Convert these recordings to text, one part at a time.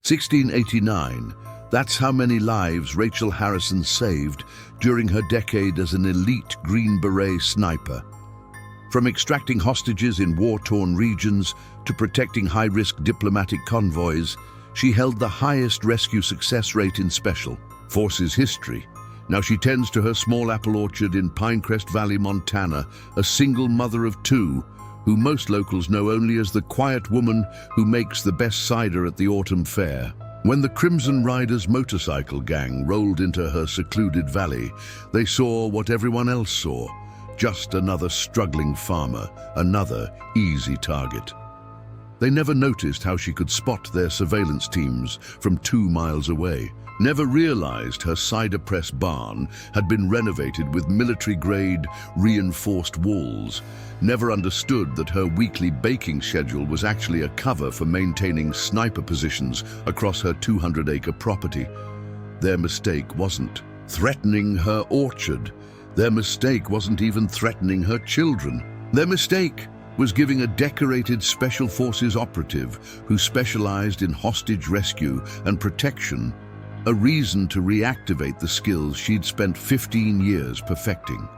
1689. That's how many lives Rachel Harrison saved during her decade as an elite Green Beret sniper. From extracting hostages in war-torn regions to protecting high-risk diplomatic convoys, she held the highest rescue success rate in Special Forces history. Now she tends to her small apple orchard in Pinecrest Valley, Montana, a single mother of two, who most locals know only as the quiet woman who makes the best cider at the autumn fair. When the Crimson Riders motorcycle gang rolled into her secluded valley, they saw what everyone else saw: just another struggling farmer, another easy target. They never noticed how she could spot their surveillance teams from 2 miles away, never realized her cider press barn had been renovated with military-grade reinforced walls, never understood that her weekly baking schedule was actually a cover for maintaining sniper positions across her 200-acre property. Their mistake wasn't threatening her orchard. Their mistake wasn't even threatening her children. Their mistake was giving a decorated Special Forces operative who specialized in hostage rescue and protection a reason to reactivate the skills she'd spent 15 years perfecting.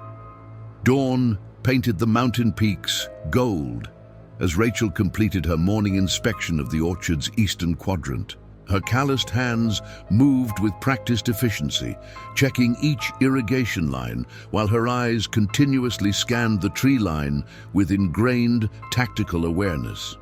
Dawn painted the mountain peaks gold as Rachel completed her morning inspection of the orchard's eastern quadrant. Her calloused hands moved with practiced efficiency, checking each irrigation line while her eyes continuously scanned the tree line with ingrained tactical awareness.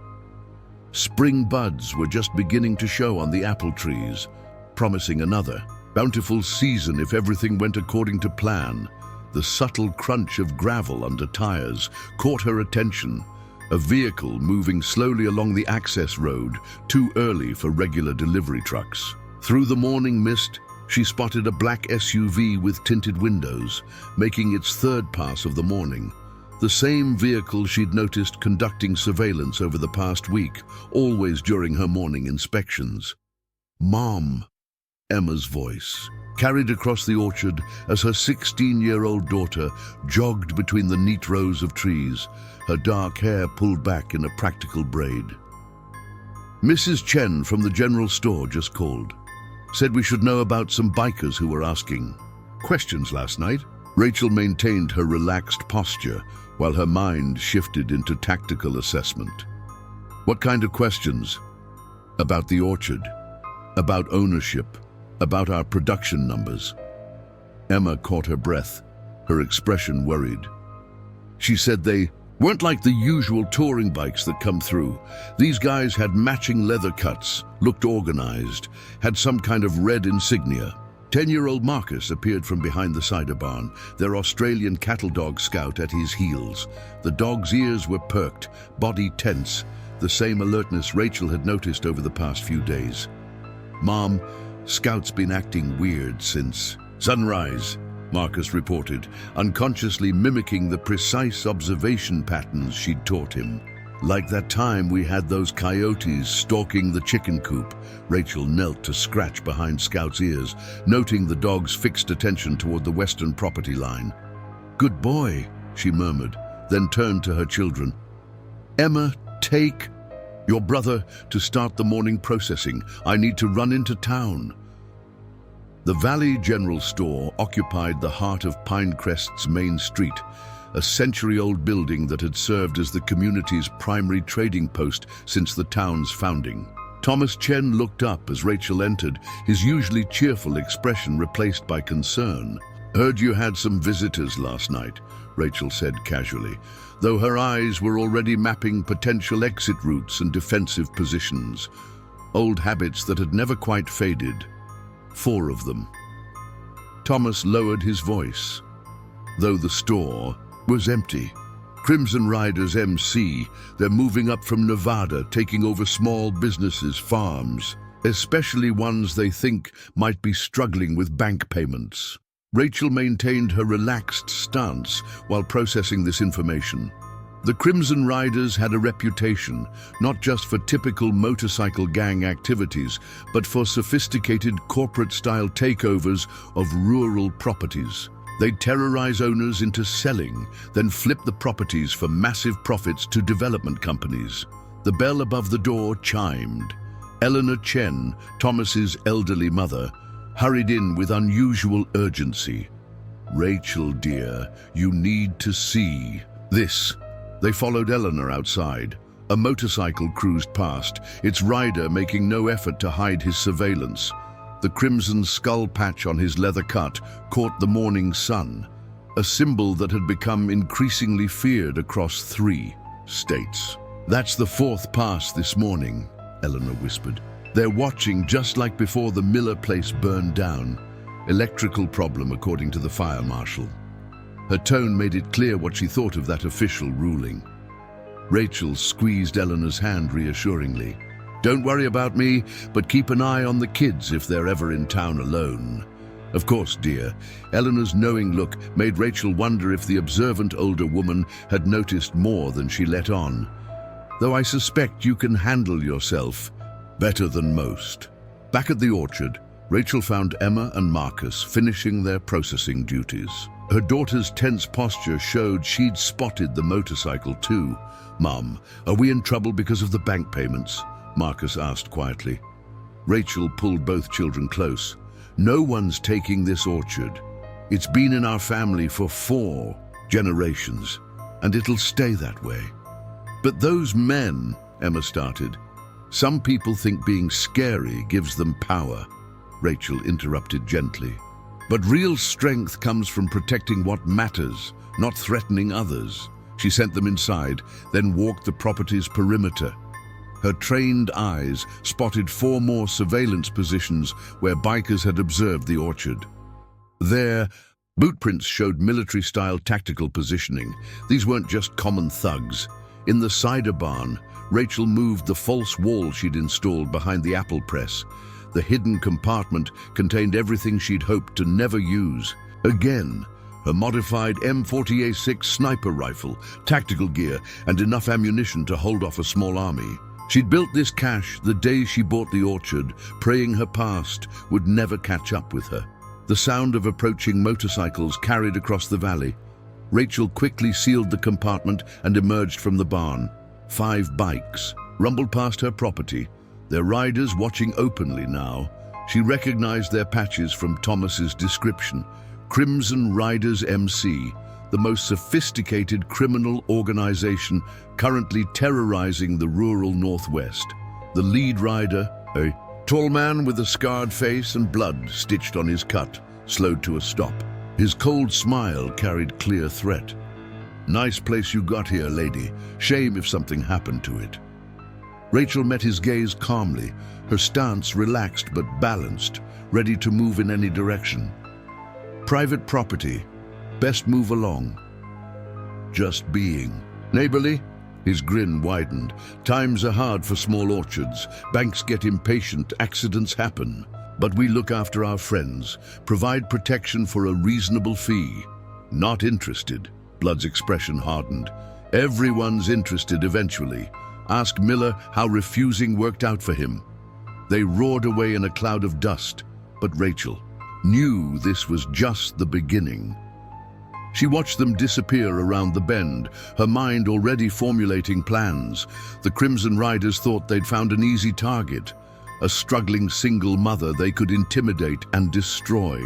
Spring buds were just beginning to show on the apple trees, promising another bountiful season if everything went according to plan. The subtle crunch of gravel under tires caught her attention. A vehicle moving slowly along the access road, too early for regular delivery trucks. Through the morning mist, she spotted a black SUV with tinted windows, making its third pass of the morning. The same vehicle she'd noticed conducting surveillance over the past week, always during her morning inspections. "Mom," Emma's voice carried across the orchard as her 16-year-old daughter jogged between the neat rows of trees, her dark hair pulled back in a practical braid. "Mrs. Chen from the general store just called. Said we should know about some bikers who were asking questions last night." Rachel maintained her relaxed posture while her mind shifted into tactical assessment. "What kind of questions?" "About the orchard, about ownership, about our production numbers." Emma caught her breath, her expression worried. She said they weren't like the usual touring bikes that come through. These guys had matching leather cuts, looked organized, had some kind of red insignia. 10-year-old Marcus appeared from behind the cider barn, their Australian cattle dog Scout at his heels. The dog's ears were perked, body tense, the same alertness Rachel had noticed over the past few days. "Mom, Scout's been acting weird since sunrise," Marcus reported, unconsciously mimicking the precise observation patterns she'd taught him. "Like that time we had those coyotes stalking the chicken coop." Rachel knelt to scratch behind Scout's ears, noting the dog's fixed attention toward the western property line. "Good boy," she murmured, then turned to her children. "Emma, take your brother to start the morning processing. I need to run into town." The Valley General Store occupied the heart of Pinecrest's main street, a century-old building that had served as the community's primary trading post since the town's founding. Thomas Chen looked up as Rachel entered, his usually cheerful expression replaced by concern. "Heard you had some visitors last night," Rachel said casually, though her eyes were already mapping potential exit routes and defensive positions. Old habits that had never quite faded. 4 of them. Thomas lowered his voice, though the store was empty. "Crimson Riders MC, they're moving up from Nevada, taking over small businesses, farms, especially ones they think might be struggling with bank payments." Rachel maintained her relaxed stance while processing this information. The Crimson Riders had a reputation, not just for typical motorcycle gang activities, but for sophisticated corporate-style takeovers of rural properties. They'd terrorize owners into selling, then flip the properties for massive profits to development companies. The bell above the door chimed. Eleanor Chen, Thomas's elderly mother, hurried in with unusual urgency. "Rachel, dear, you need to see this." They followed Eleanor outside. A motorcycle cruised past, its rider making no effort to hide his surveillance. The crimson skull patch on his leather cut caught the morning sun, a symbol that had become increasingly feared across 3 states. "That's the 4th pass this morning," Eleanor whispered. "They're watching just like before the Miller place burned down. Electrical problem, according to the fire marshal." Her tone made it clear what she thought of that official ruling. Rachel squeezed Eleanor's hand reassuringly. "Don't worry about me, but keep an eye on the kids if they're ever in town alone." "Of course, dear." Eleanor's knowing look made Rachel wonder if the observant older woman had noticed more than she let on. "Though I suspect you can handle yourself better than most." Back at the orchard, Rachel found Emma and Marcus finishing their processing duties. Her daughter's tense posture showed she'd spotted the motorcycle too. "Mom, are we in trouble because of the bank payments?" Marcus asked quietly. Rachel pulled both children close. "No one's taking this orchard. It's been in our family for 4 generations, and it'll stay that way." "But those men," Emma started. "Some people think being scary gives them power," Rachel interrupted gently. "But real strength comes from protecting what matters, not threatening others." She sent them inside, then walked the property's perimeter. Her trained eyes spotted 4 more surveillance positions where bikers had observed the orchard. Their bootprints showed military-style tactical positioning. These weren't just common thugs. In the cider barn, Rachel moved the false wall she'd installed behind the apple press. The hidden compartment contained everything she'd hoped to never use. Again, a modified M40A6 sniper rifle, tactical gear, and enough ammunition to hold off a small army. She'd built this cache the day she bought the orchard, praying her past would never catch up with her. The sound of approaching motorcycles carried across the valley. Rachel quickly sealed the compartment and emerged from the barn. 5 bikes rumbled past her property, their riders watching openly now. She recognized their patches from Thomas's description. Crimson Riders MC, the most sophisticated criminal organization currently terrorizing the rural Northwest. The lead rider, a tall man with a scarred face and blood stitched on his cut, slowed to a stop. His cold smile carried clear threat. "Nice place you got here, lady. Shame if something happened to it." Rachel met his gaze calmly, her stance relaxed but balanced, ready to move in any direction. "Private property. Best move along." "Just being neighborly?" His grin widened. "Times are hard for small orchards. Banks get impatient, accidents happen. But we look after our friends, provide protection for a reasonable fee." "Not interested." Blood's expression hardened. "Everyone's interested eventually. Ask Miller how refusing worked out for him." They roared away in a cloud of dust, but Rachel knew this was just the beginning. She watched them disappear around the bend, her mind already formulating plans. The Crimson Riders thought they'd found an easy target, a struggling single mother they could intimidate and destroy.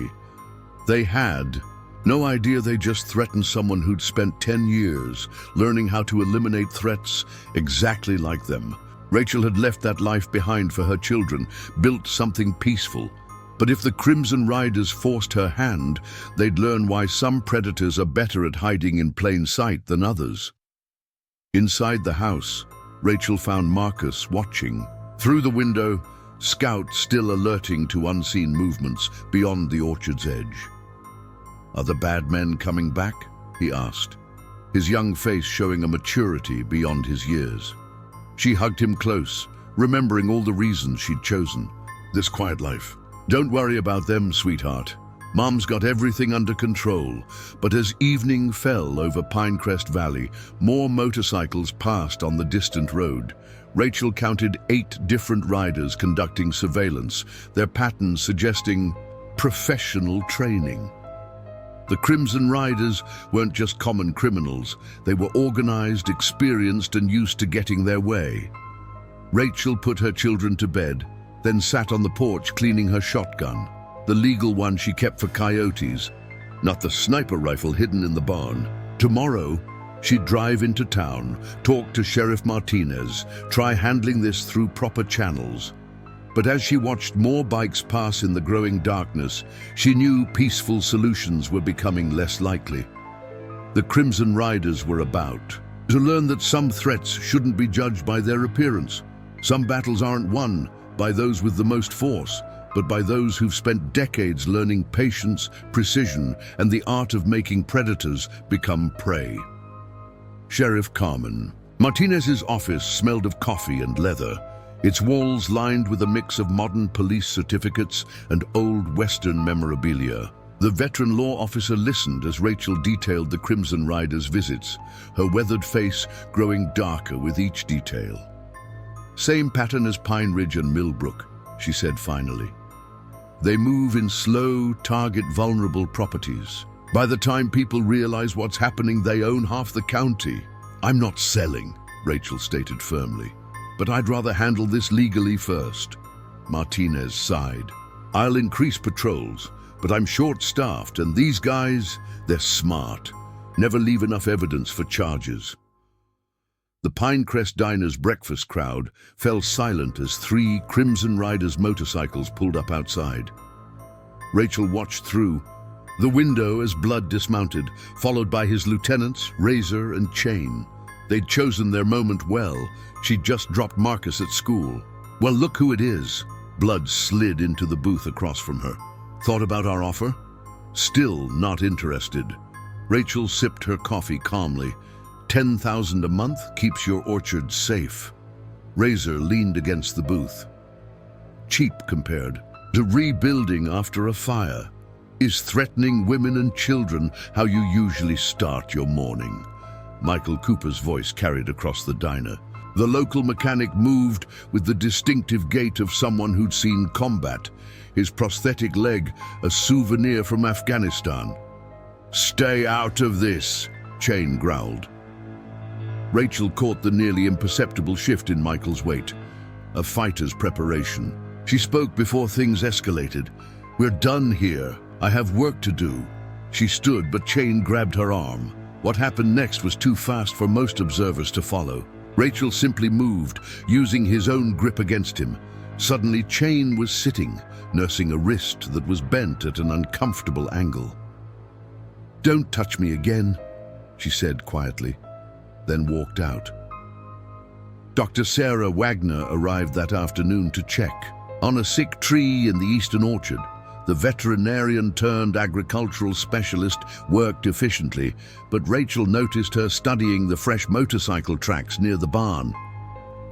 They had no idea they just threatened someone who'd spent 10 years learning how to eliminate threats exactly like them. Rachel had left that life behind for her children, built something peaceful. But if the Crimson Riders forced her hand, they'd learn why some predators are better at hiding in plain sight than others. Inside the house, Rachel found Marcus watching. Through the window, Scout still alerting to unseen movements beyond the orchard's edge. "Are the bad men coming back?" he asked, his young face showing a maturity beyond his years. She hugged him close, remembering all the reasons she'd chosen. "This quiet life. Don't worry about them, sweetheart. Mom's got everything under control." But as evening fell over Pinecrest Valley, more motorcycles passed on the distant road. Rachel counted 8 different riders conducting surveillance, their patterns suggesting professional training. The Crimson Riders weren't just common criminals. They were organized, experienced, and used to getting their way. Rachel put her children to bed, then sat on the porch cleaning her shotgun, the legal one she kept for coyotes, not the sniper rifle hidden in the barn. Tomorrow, she'd drive into town, talk to Sheriff Martinez, try handling this through proper channels. But as she watched more bikes pass in the growing darkness, she knew peaceful solutions were becoming less likely. The Crimson Riders were about to learn that some threats shouldn't be judged by their appearance. Some battles aren't won by those with the most force, but by those who've spent decades learning patience, precision, and the art of making predators become prey. Sheriff Carmen. Martinez's office smelled of coffee and leather, its walls lined with a mix of modern police certificates and old Western memorabilia. The veteran law officer listened as Rachel detailed the Crimson Riders' visits, her weathered face growing darker with each detail. "Same pattern as Pine Ridge and Millbrook," she said finally. "They move in slow, target-vulnerable properties. By the time people realize what's happening, they own half the county." "I'm not selling," Rachel stated firmly, "but I'd rather handle this legally first." Martinez sighed. "I'll increase patrols, but I'm short-staffed, and these guys, they're smart. Never leave enough evidence for charges." The Pinecrest Diner's breakfast crowd fell silent as 3 Crimson Riders motorcycles pulled up outside. Rachel watched through the window as Blood dismounted, followed by his lieutenants, Razor and Chain. They'd chosen their moment well. She'd just dropped Marcus at school. "Well, look who it is." Blood slid into the booth across from her. "Thought about our offer?" Still not interested. Rachel sipped her coffee calmly. $10,000 a month keeps your orchard safe." Razor leaned against the booth. "Cheap compared to rebuilding after a fire. Is threatening women and children how you usually start your morning?" Michael Cooper's voice carried across the diner. The local mechanic moved with the distinctive gait of someone who'd seen combat, his prosthetic leg a souvenir from Afghanistan. "Stay out of this," Chain growled. Rachel caught the nearly imperceptible shift in Michael's weight, a fighter's preparation. She spoke before things escalated. "We're done here. I have work to do." She stood, but Chain grabbed her arm. What happened next was too fast for most observers to follow. Rachel simply moved, using his own grip against him. Suddenly, Chain was sitting, nursing a wrist that was bent at an uncomfortable angle. "Don't touch me again," she said quietly, then walked out. Dr. Sarah Wagner arrived that afternoon to check on a sick tree in the eastern orchard. The veterinarian-turned-agricultural specialist worked efficiently, but Rachel noticed her studying the fresh motorcycle tracks near the barn.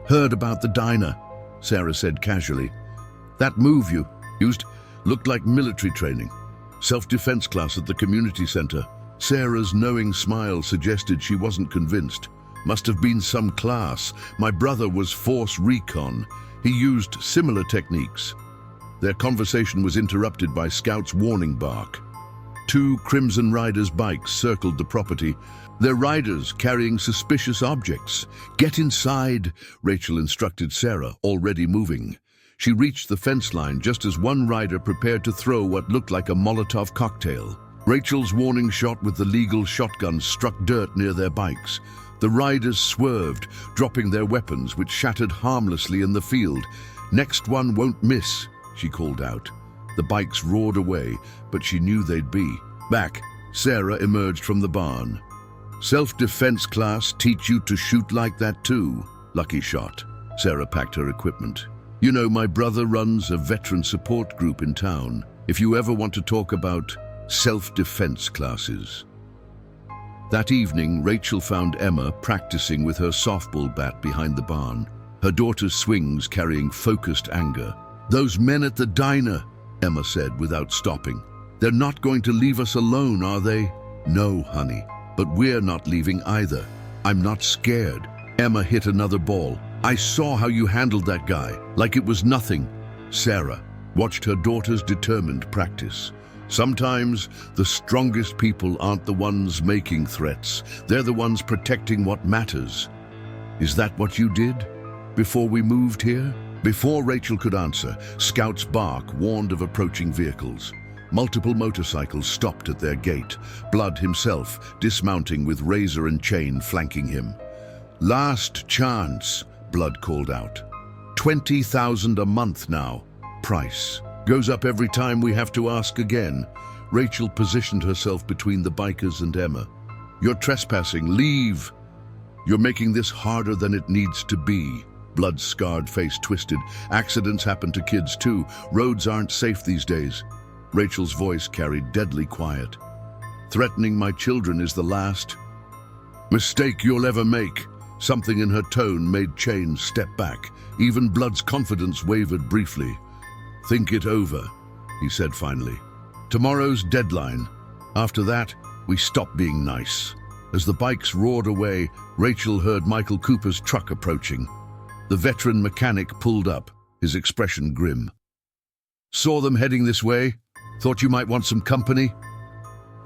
"Heard about the diner," Sarah said casually. "That move you used looked like military training. Self-defense class at the community center." Sarah's knowing smile suggested she wasn't convinced. "Must have been some class. My brother was Force Recon. He used similar techniques." Their conversation was interrupted by Scout's warning bark. 2 Crimson Riders' bikes circled the property, their riders carrying suspicious objects. "Get inside," Rachel instructed Sarah, already moving. She reached the fence line just as one rider prepared to throw what looked like a Molotov cocktail. Rachel's warning shot with the legal shotgun struck dirt near their bikes. The riders swerved, dropping their weapons, which shattered harmlessly in the field. "Next one won't miss," she called out. The bikes roared away, but she knew they'd be back. Sarah emerged from the barn. "Self-defense class teach you to shoot like that too?" Lucky shot. Sarah packed her equipment. "You know, my brother runs a veteran support group in town. If you ever want to talk about self-defense classes." That evening, Rachel found Emma practicing with her softball bat behind the barn, her daughter's swings carrying focused anger. "Those men at the diner," Emma said without stopping. "They're not going to leave us alone, are they?" "No, honey, but we're not leaving either. I'm not scared." Emma hit another ball. "I saw how you handled that guy, like it was nothing." Sarah watched her daughter's determined practice. Sometimes the strongest people aren't the ones making threats. They're the ones protecting what matters. "Is that what you did?" before we moved here?" Before Rachel could answer, Scout's bark warned of approaching vehicles. Multiple motorcycles stopped at their gate, Blood himself dismounting with razor and chain flanking him. "Last chance," Blood called out. 20,000 a month now. Price goes up every time we have to ask again. Rachel positioned herself between the bikers and Emma. "You're trespassing. Leave. You're making this harder than it needs to be." Blood's scarred face twisted. "Accidents happen to kids too. Roads aren't safe these days." Rachel's voice carried deadly quiet. "Threatening my children is the last mistake you'll ever make." Something in her tone made Chain step back. Even Blood's confidence wavered briefly. "Think it over," he said finally. "Tomorrow's deadline. After that, we stop being nice." As the bikes roared away, Rachel heard Michael Cooper's truck approaching. The veteran mechanic pulled up, his expression grim. "Saw them heading this way? Thought you might want some company?"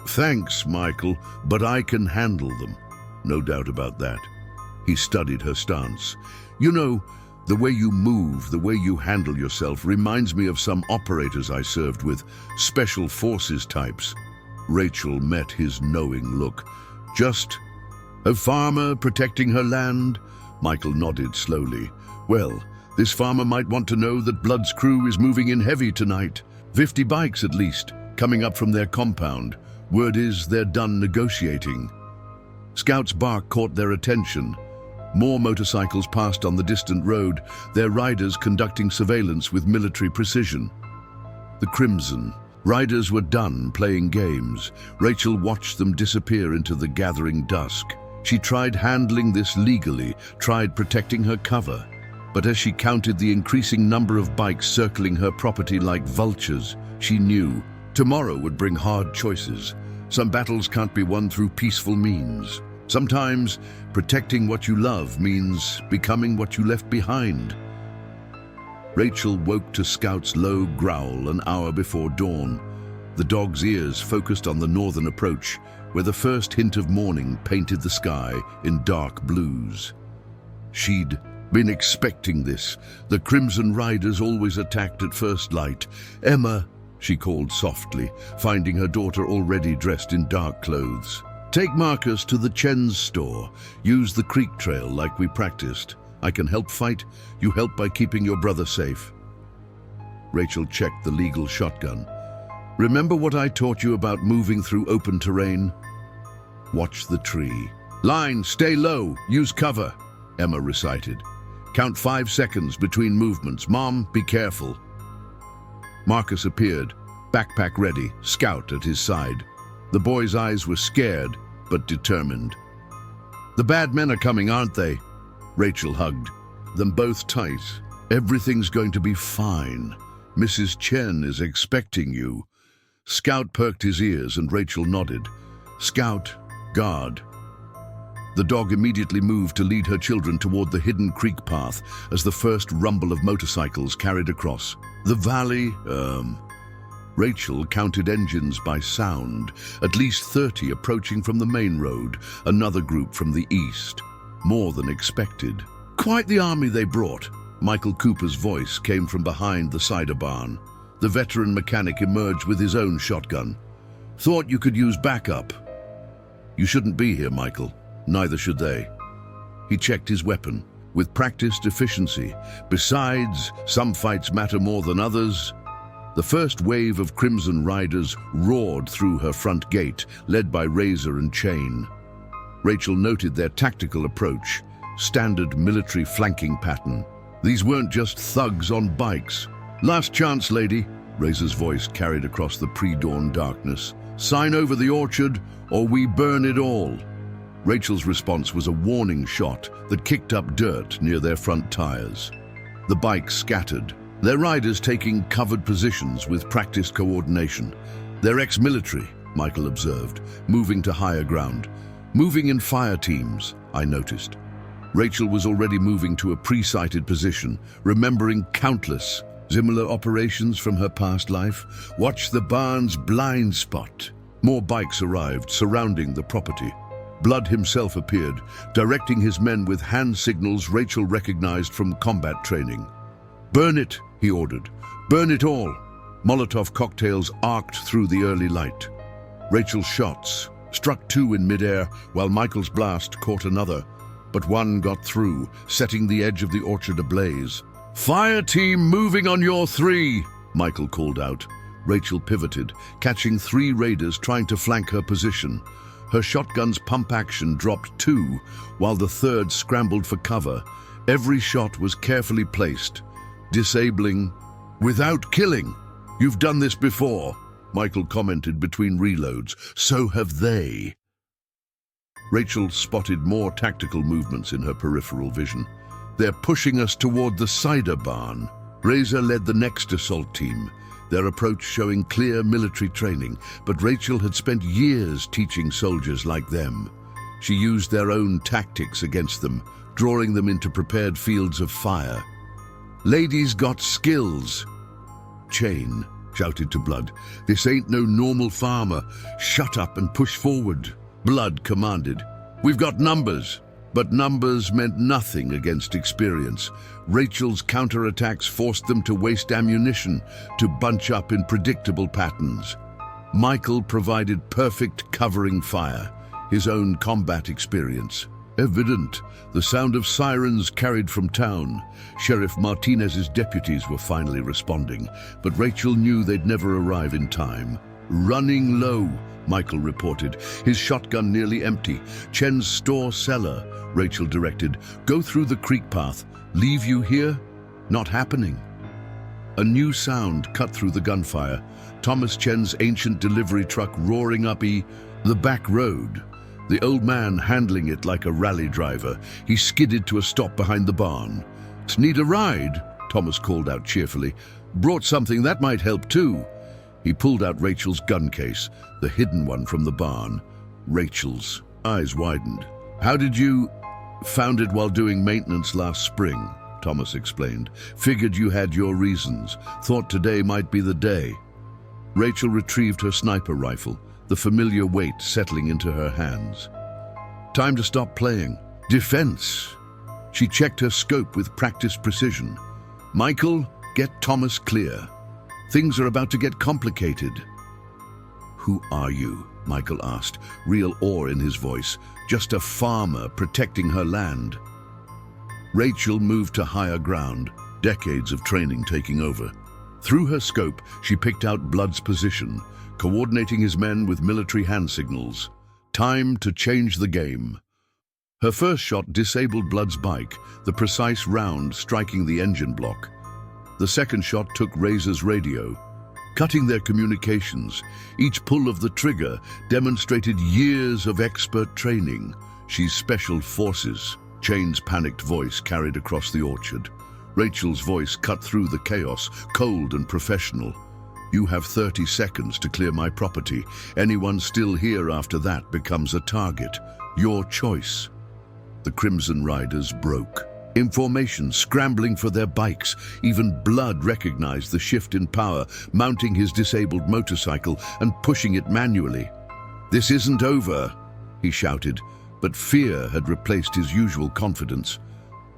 "Thanks, Michael, but I can handle them." "No doubt about that." He studied her stance. "You know, the way you move, the way you handle yourself reminds me of some operators I served with, special forces types." Rachel met his knowing look. "Just a farmer protecting her land?" Michael nodded slowly. "Well, this farmer might want to know that Blood's crew is moving in heavy tonight. 50 bikes at least, coming up from their compound. Word is they're done negotiating." Scout's bark caught their attention. More motorcycles passed on the distant road, their riders conducting surveillance with military precision. The Crimson. Riders were done playing games. Rachel watched them disappear into the gathering dusk. She tried handling this legally, tried protecting her cover. But as she counted the increasing number of bikes circling her property like vultures, she knew tomorrow would bring hard choices. Some battles can't be won through peaceful means. Sometimes protecting what you love means becoming what you left behind. Rachel woke to Scout's low growl an hour before dawn. The dog's ears focused on the northern approach, where the first hint of morning painted the sky in dark blues. She'd been expecting this. The Crimson Riders always attacked at first light. "Emma," she called softly, finding her daughter already dressed in dark clothes. "Take Marcus to the Chen's store. Use the creek trail like we practiced. I can help fight. You help by keeping your brother safe." Rachel checked the legal shotgun. "Remember what I taught you about moving through open terrain? Watch the tree. Line, stay low, use cover," Emma recited. "Count 5 seconds between movements. Mom, be careful." Marcus appeared, backpack ready, Scout at his side. The boy's eyes were scared, but determined. "The bad men are coming, aren't they?" Rachel hugged them both tight. "Everything's going to be fine. Mrs. Chen is expecting you." Scout perked his ears and Rachel nodded. "Scout, guard." The dog immediately moved to lead her children toward the hidden creek path as the first rumble of motorcycles carried across. The valley, Rachel counted engines by sound, at least 30 approaching from the main road, another group from the east. More than expected. "Quite the army they brought." Michael Cooper's voice came from behind the cider barn. The veteran mechanic emerged with his own shotgun. "Thought you could use backup." "You shouldn't be here, Michael. Neither should they." He checked his weapon with practiced efficiency. "Besides, some fights matter more than others." The first wave of Crimson Riders roared through her front gate, led by Razor and Chain. Rachel noted their tactical approach, standard military flanking pattern. These weren't just thugs on bikes. "Last chance, lady," Razor's voice carried across the pre-dawn darkness. "Sign over the orchard, or we burn it all." Rachel's response was a warning shot that kicked up dirt near their front tires. The bikes scattered, their riders taking covered positions with practiced coordination. "They're ex-military," Michael observed, moving to higher ground. "Moving in fire teams," I noticed. Rachel was already moving to a pre-sighted position, remembering countless similar operations from her past life. "Watch the barn's blind spot." More bikes arrived, surrounding the property. Blood himself appeared, directing his men with hand signals Rachel recognized from combat training. "Burn it," he ordered. "Burn it all." Molotov cocktails arced through the early light. Rachel's shots struck two in midair, while Michael's blast caught another, but one got through, setting the edge of the orchard ablaze. "Fire team moving on your 3, Michael called out. Rachel pivoted, catching 3 raiders trying to flank her position. Her shotgun's pump action dropped 2, while the 3rd scrambled for cover. Every shot was carefully placed, disabling without killing. "You've done this before," Michael commented between reloads. "So have they." Rachel spotted more tactical movements in her peripheral vision. "They're pushing us toward the cider barn." Razor led the next assault team, their approach showing clear military training, but Rachel had spent years teaching soldiers like them. She used their own tactics against them, drawing them into prepared fields of fire. "Ladies got skills." Chain shouted to Blood, "This ain't no normal farmer. Shut up and push forward." Blood commanded, "We've got numbers." But numbers meant nothing against experience. Rachel's counterattacks forced them to waste ammunition, to bunch up in predictable patterns. Michael provided perfect covering fire, his own combat experience evident. The sound of sirens carried from town. Sheriff Martinez's deputies were finally responding, but Rachel knew they'd never arrive in time. "Running low," Michael reported, his shotgun nearly empty. "Chen's store cellar," Rachel directed. "Go through the creek path. Leave you here? Not happening." A new sound cut through the gunfire. Thomas Chen's ancient delivery truck roaring up the back road. The old man handling it like a rally driver. He skidded to a stop behind the barn. "Need a ride?" Thomas called out cheerfully. "Brought something that might help too." He pulled out Rachel's gun case, the hidden one from the barn. Rachel's eyes widened. "How did you—" "Found it while doing maintenance last spring," Thomas explained. "Figured you had your reasons. Thought today might be the day." Rachel retrieved her sniper rifle, the familiar weight settling into her hands. Time to stop playing. Defense. She checked her scope with practiced precision. "Michael, get Thomas clear. Things are about to get complicated." "Who are you?" Michael asked, real awe in his voice. "Just a farmer protecting her land." Rachel moved to higher ground, decades of training taking over. Through her scope, she picked out Blood's position, coordinating his men with military hand signals. Time to change the game. Her first shot disabled Blood's bike, the precise round striking the engine block. The second shot took Razor's radio, cutting their communications. Each pull of the trigger demonstrated years of expert training. "She's special forces," Chain's panicked voice carried across the orchard. Rachel's voice cut through the chaos, cold and professional. "You have 30 seconds to clear my property. Anyone still here after that becomes a target. Your choice." The Crimson Riders broke. In formation, scrambling for their bikes. Even Blood recognized the shift in power, mounting his disabled motorcycle and pushing it manually. "This isn't over," he shouted, but fear had replaced his usual confidence.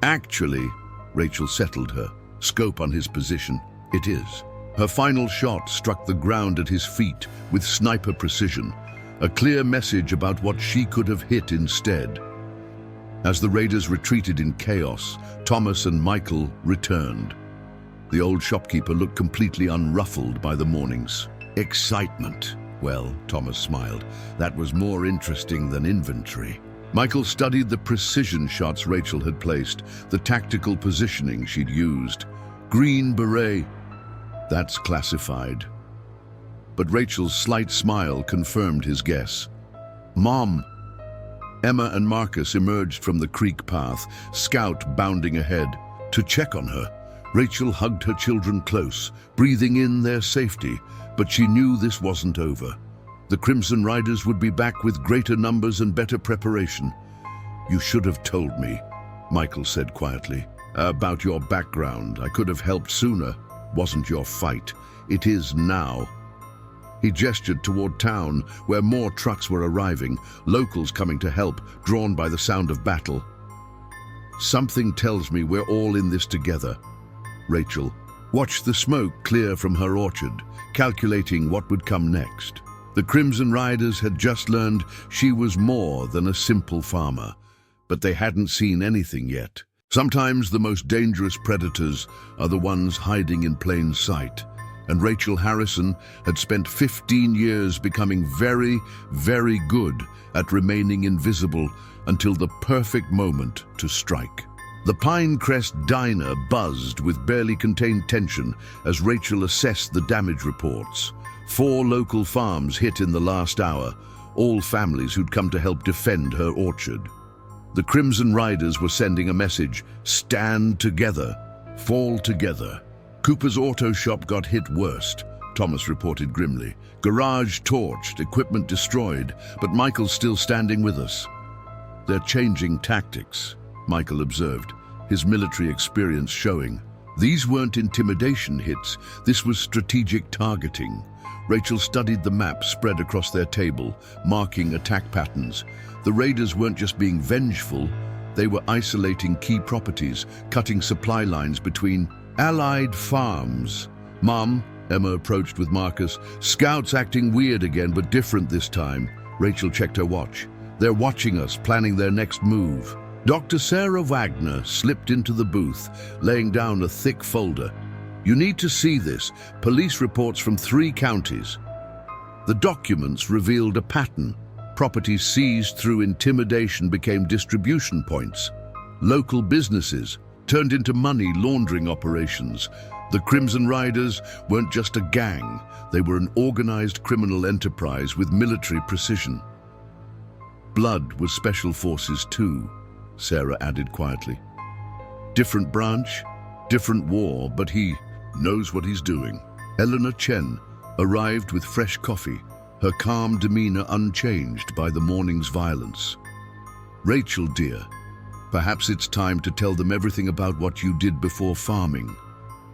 "Actually," Rachel settled her scope on his position, "it is." Her final shot struck the ground at his feet with sniper precision, a clear message about what she could have hit instead. As the raiders retreated in chaos, Thomas and Michael returned. The old shopkeeper looked completely unruffled by the morning's excitement. "Well," Thomas smiled, "that was more interesting than inventory." Michael studied the precision shots Rachel had placed, the tactical positioning she'd used. "Green Beret. That's classified." But Rachel's slight smile confirmed his guess. "Mom." Emma and Marcus emerged from the creek path, Scout bounding ahead. To check on her, Rachel hugged her children close, breathing in their safety, but she knew this wasn't over. The Crimson Riders would be back with greater numbers and better preparation. "You should have told me," Michael said quietly. "About your background. I could have helped sooner. Wasn't your fight. It is now." He gestured toward town, where more trucks were arriving, locals coming to help, drawn by the sound of battle. Something tells me we're all in this together. Rachel watched the smoke clear from her orchard, calculating what would come next. The Crimson Riders had just learned she was more than a simple farmer, but they hadn't seen anything yet. Sometimes the most dangerous predators are the ones hiding in plain sight, and Rachel Harrison had spent 15 years becoming very, very good at remaining invisible until the perfect moment to strike. The Pinecrest diner buzzed with barely contained tension as Rachel assessed the damage reports. 4 local farms hit in the last hour, all families who'd come to help defend her orchard. The Crimson Riders were sending a message: stand together, fall together. Cooper's auto shop got hit worst, Thomas reported grimly. Garage torched, equipment destroyed, but Michael's still standing with us. They're changing tactics, Michael observed, his military experience showing. These weren't intimidation hits, this was strategic targeting. Rachel studied the map spread across their table, marking attack patterns. The raiders weren't just being vengeful, they were isolating key properties, cutting supply lines between allied farms. Mom, Emma approached with Marcus. Scouts acting weird again, but different this time. Rachel checked her watch. They're watching us, planning their next move. Dr. Sarah Wagner slipped into the booth, laying down a thick folder. You need to see this. Police reports from 3 counties. The documents revealed a pattern. Properties seized through intimidation became distribution points. Local businesses turned into money laundering operations. The Crimson Riders weren't just a gang. They were an organized criminal enterprise with military precision. Blood was special forces too, Sarah added quietly. Different branch, different war, but he knows what he's doing. Eleanor Chen arrived with fresh coffee, her calm demeanor unchanged by the morning's violence. Rachel, dear, perhaps it's time to tell them everything about what you did before farming.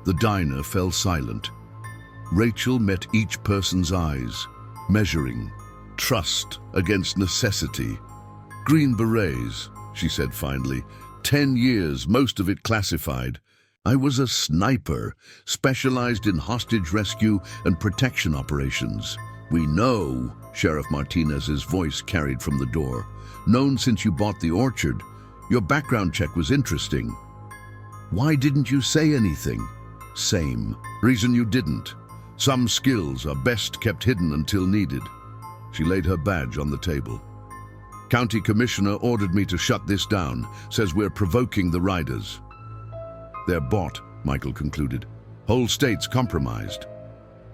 The diner fell silent. Rachel met each person's eyes, measuring trust against necessity. Green Berets, she said finally. 10 years, most of it classified. I was a sniper, specialized in hostage rescue and protection operations. We know, Sheriff Martinez's voice carried from the door. Known since you bought the orchard. Your background check was interesting. Why didn't you say anything? Same. Reason you didn't. Some skills are best kept hidden until needed. She laid her badge on the table. County Commissioner ordered me to shut this down. Says we're provoking the riders. They're bought, Michael concluded. Whole state's compromised.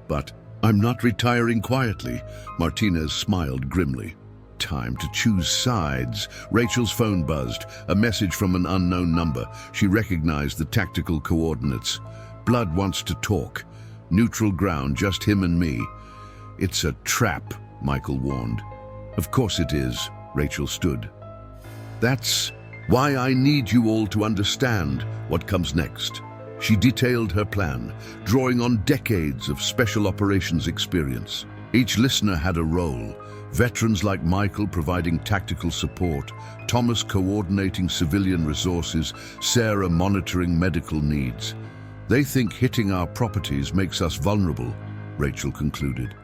But I'm not retiring quietly, Martinez smiled grimly. Time to choose sides. Rachel's phone buzzed, a message from an unknown number. She recognized the tactical coordinates. Blood wants to talk. Neutral ground, just him and me. It's a trap, Michael warned. Of course it is, Rachel stood. That's why I need you all to understand what comes next. She detailed her plan, drawing on decades of special operations experience. Each listener had a role. Veterans like Michael providing tactical support, Thomas coordinating civilian resources, Sarah monitoring medical needs. They think hitting our properties makes us vulnerable, Rachel concluded.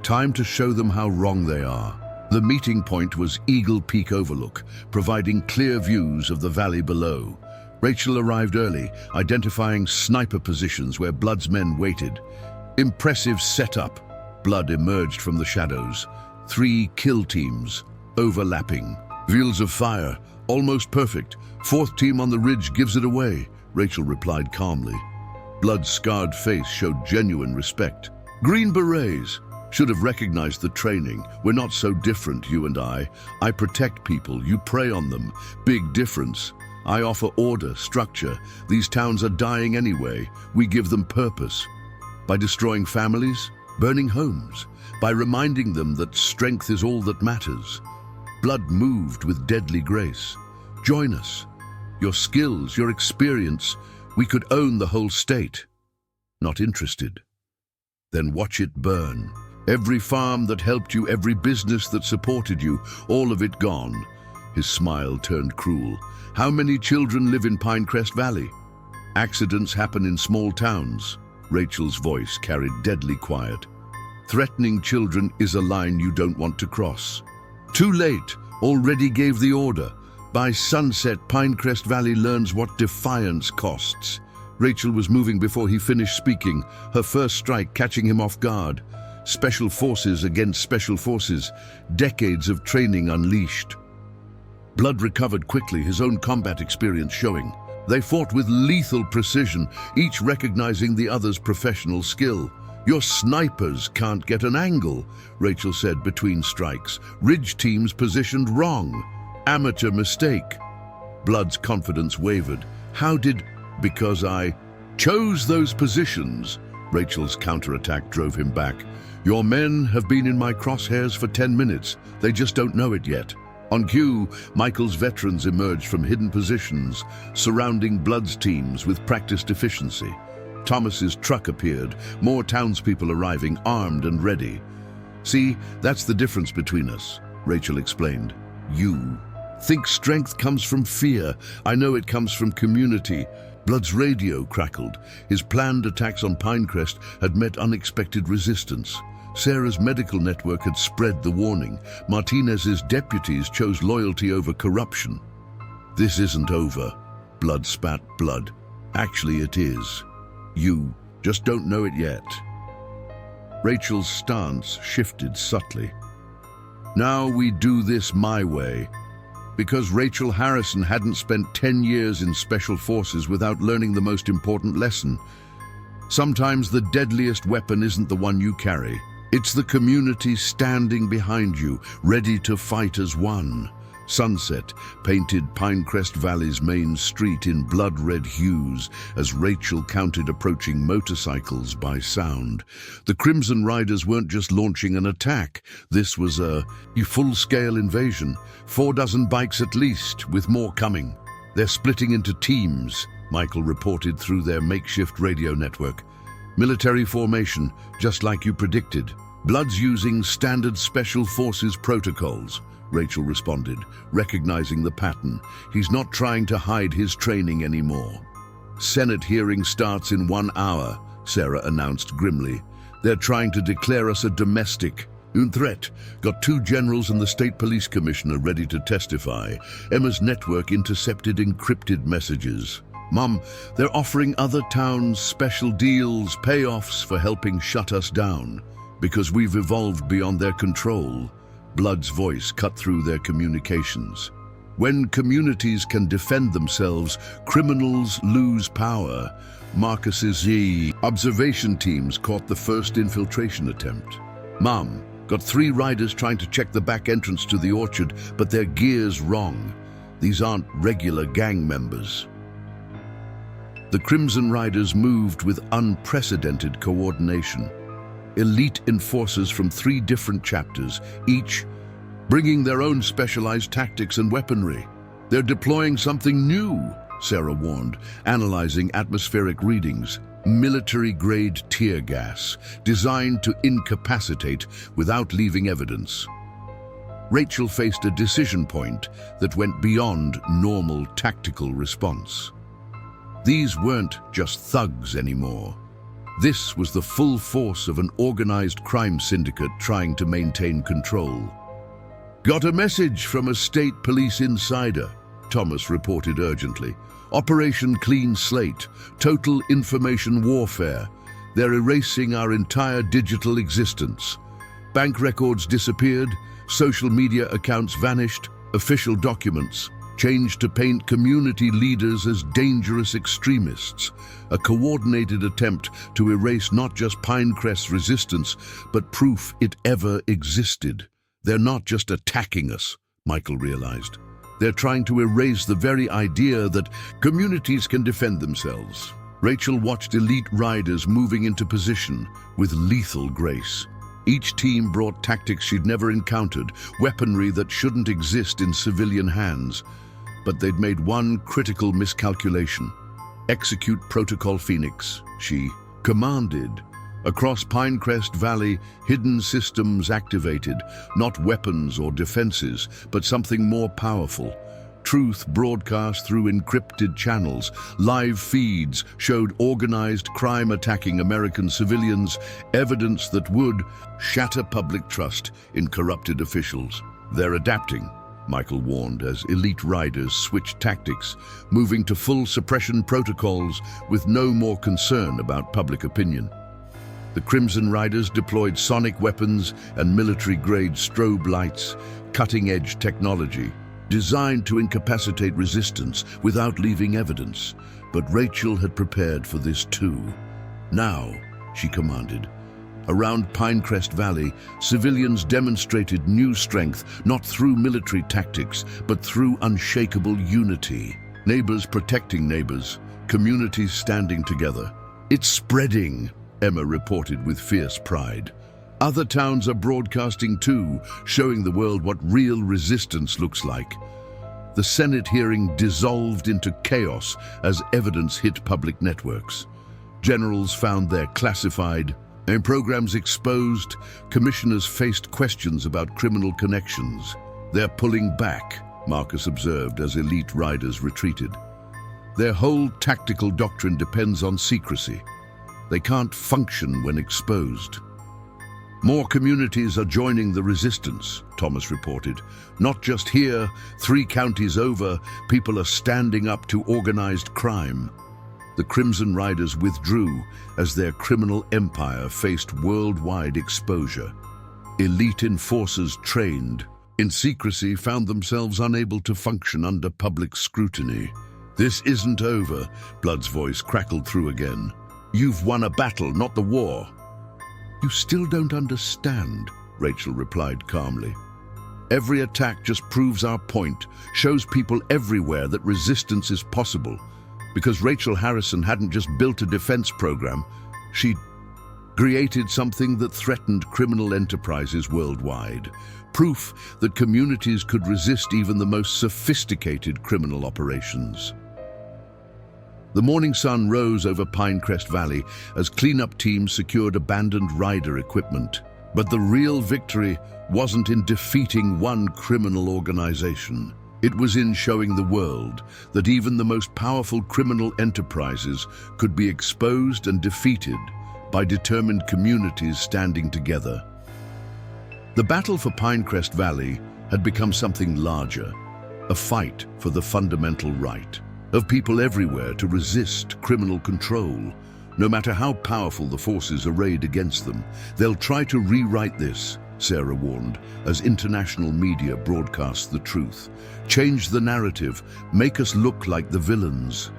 Time to show them how wrong they are. The meeting point was Eagle Peak Overlook, providing clear views of the valley below. Rachel arrived early, identifying sniper positions where Blood's men waited. Impressive setup. Blood emerged from the shadows. 3 kill teams, overlapping. Wheels of fire, almost perfect. 4th team on the ridge gives it away, Rachel replied calmly. Blood's scarred face showed genuine respect. Green Berets should have recognized the training. We're not so different, you and I. I protect people, you prey on them. Big difference. I offer order, structure. These towns are dying anyway. We give them purpose. By destroying families, burning homes, by reminding them that strength is all that matters. Blood moved with deadly grace. Join us. Your skills, your experience, we could own the whole state. Not interested. Then watch it burn. Every farm that helped you, every business that supported you, all of it gone. His smile turned cruel. How many children live in Pinecrest Valley? Accidents happen in small towns. Rachel's voice carried deadly quiet. Threatening children is a line you don't want to cross. Too late, already gave the order. By sunset, Pinecrest Valley learns what defiance costs. Rachel was moving before he finished speaking, her first strike catching him off guard. Special forces against special forces, decades of training unleashed. Blood recovered quickly, his own combat experience showing. They fought with lethal precision, each recognizing the other's professional skill. Your snipers can't get an angle, Rachel said between strikes. Ridge teams positioned wrong. Amateur mistake. Blood's confidence wavered. How did... Because I chose those positions. Rachel's counterattack drove him back. Your men have been in my crosshairs for 10 minutes. They just don't know it yet. On cue, Michael's veterans emerged from hidden positions, surrounding Blood's teams with practiced efficiency. Thomas's truck appeared, more townspeople arriving, armed and ready. See, that's the difference between us, Rachel explained. You think strength comes from fear. I know it comes from community. Blood's radio crackled. His planned attacks on Pinecrest had met unexpected resistance. Sarah's medical network had spread the warning. Martinez's deputies chose loyalty over corruption. This isn't over. Blood spat blood. Actually, it is. You just don't know it yet. Rachel's stance shifted subtly. Now we do this my way. Because Rachel Harrison hadn't spent 10 years in special forces without learning the most important lesson. Sometimes the deadliest weapon isn't the one you carry. It's the community standing behind you, ready to fight as one. Sunset painted Pinecrest Valley's main street in blood-red hues as Rachel counted approaching motorcycles by sound. The Crimson Riders weren't just launching an attack. This was a full-scale invasion. 4 dozen bikes at least, with more coming. They're splitting into teams, Michael reported through their makeshift radio network. Military formation, just like you predicted. Blood's using standard special forces protocols, Rachel responded, recognizing the pattern. He's not trying to hide his training anymore. Senate hearing starts in 1 hour, Sarah announced grimly. They're trying to declare us a domestic threat. Got 2 generals and the state police commissioner ready to testify. Emma's network intercepted encrypted messages. Mom, they're offering other towns special deals, payoffs for helping shut us down. Because we've evolved beyond their control. Blood's voice cut through their communications. When communities can defend themselves, criminals lose power. Marcus's observation teams caught the first infiltration attempt. Mom, got 3 riders trying to check the back entrance to the orchard, but their gear's wrong. These aren't regular gang members. The Crimson Riders moved with unprecedented coordination. Elite enforcers from 3 different chapters, each bringing their own specialized tactics and weaponry. They're deploying something new, Sarah warned, analyzing atmospheric readings. Military-grade tear gas, designed to incapacitate without leaving evidence. Rachel faced a decision point that went beyond normal tactical response. These weren't just thugs anymore. This was the full force of an organized crime syndicate trying to maintain control. Got a message from a state police insider, Thomas reported urgently. Operation Clean Slate, total information warfare. They're erasing our entire digital existence. Bank records disappeared, social media accounts vanished, official documents changed to paint community leaders as dangerous extremists. A coordinated attempt to erase not just Pinecrest's resistance, but proof it ever existed. They're not just attacking us, Michael realized. They're trying to erase the very idea that communities can defend themselves. Rachel watched elite riders moving into position with lethal grace. Each team brought tactics she'd never encountered, weaponry that shouldn't exist in civilian hands. But they'd made one critical miscalculation. Execute Protocol Phoenix, she commanded. Across Pinecrest Valley, hidden systems activated, not weapons or defenses, but something more powerful. Truth broadcast through encrypted channels. Live feeds showed organized crime attacking American civilians, evidence that would shatter public trust in corrupted officials. They're adapting, Michael warned, as elite riders switched tactics, moving to full suppression protocols with no more concern about public opinion. The Crimson Riders deployed sonic weapons and military-grade strobe lights, cutting-edge technology, designed to incapacitate resistance without leaving evidence. But Rachel had prepared for this too. Now, she commanded. Around Pinecrest Valley, civilians demonstrated new strength, not through military tactics, but through unshakable unity. Neighbors protecting neighbors, communities standing together. It's spreading, Emma reported with fierce pride. Other towns are broadcasting too, showing the world what real resistance looks like. The Senate hearing dissolved into chaos as evidence hit public networks. Generals found their classified, and programs exposed. Commissioners faced questions about criminal connections. They're pulling back, Marcus observed as elite riders retreated. Their whole tactical doctrine depends on secrecy. They can't function when exposed. More communities are joining the resistance, Thomas reported. Not just here, 3 counties over, people are standing up to organized crime. The Crimson Riders withdrew as their criminal empire faced worldwide exposure. Elite enforcers trained in secrecy found themselves unable to function under public scrutiny. This isn't over, Blood's voice crackled through again. You've won a battle, not the war. You still don't understand, Rachel replied calmly. Every attack just proves our point, shows people everywhere that resistance is possible. Because Rachel Harrison hadn't just built a defense program, she created something that threatened criminal enterprises worldwide. Proof that communities could resist even the most sophisticated criminal operations. The morning sun rose over Pinecrest Valley as cleanup teams secured abandoned rider equipment. But the real victory wasn't in defeating one criminal organization. It was in showing the world that even the most powerful criminal enterprises could be exposed and defeated by determined communities standing together. The battle for Pinecrest Valley had become something larger, a fight for the fundamental right of people everywhere to resist criminal control. No matter how powerful the forces arrayed against them, they'll try to rewrite this, Sarah warned, as international media broadcast the truth. Change the narrative, make us look like the villains.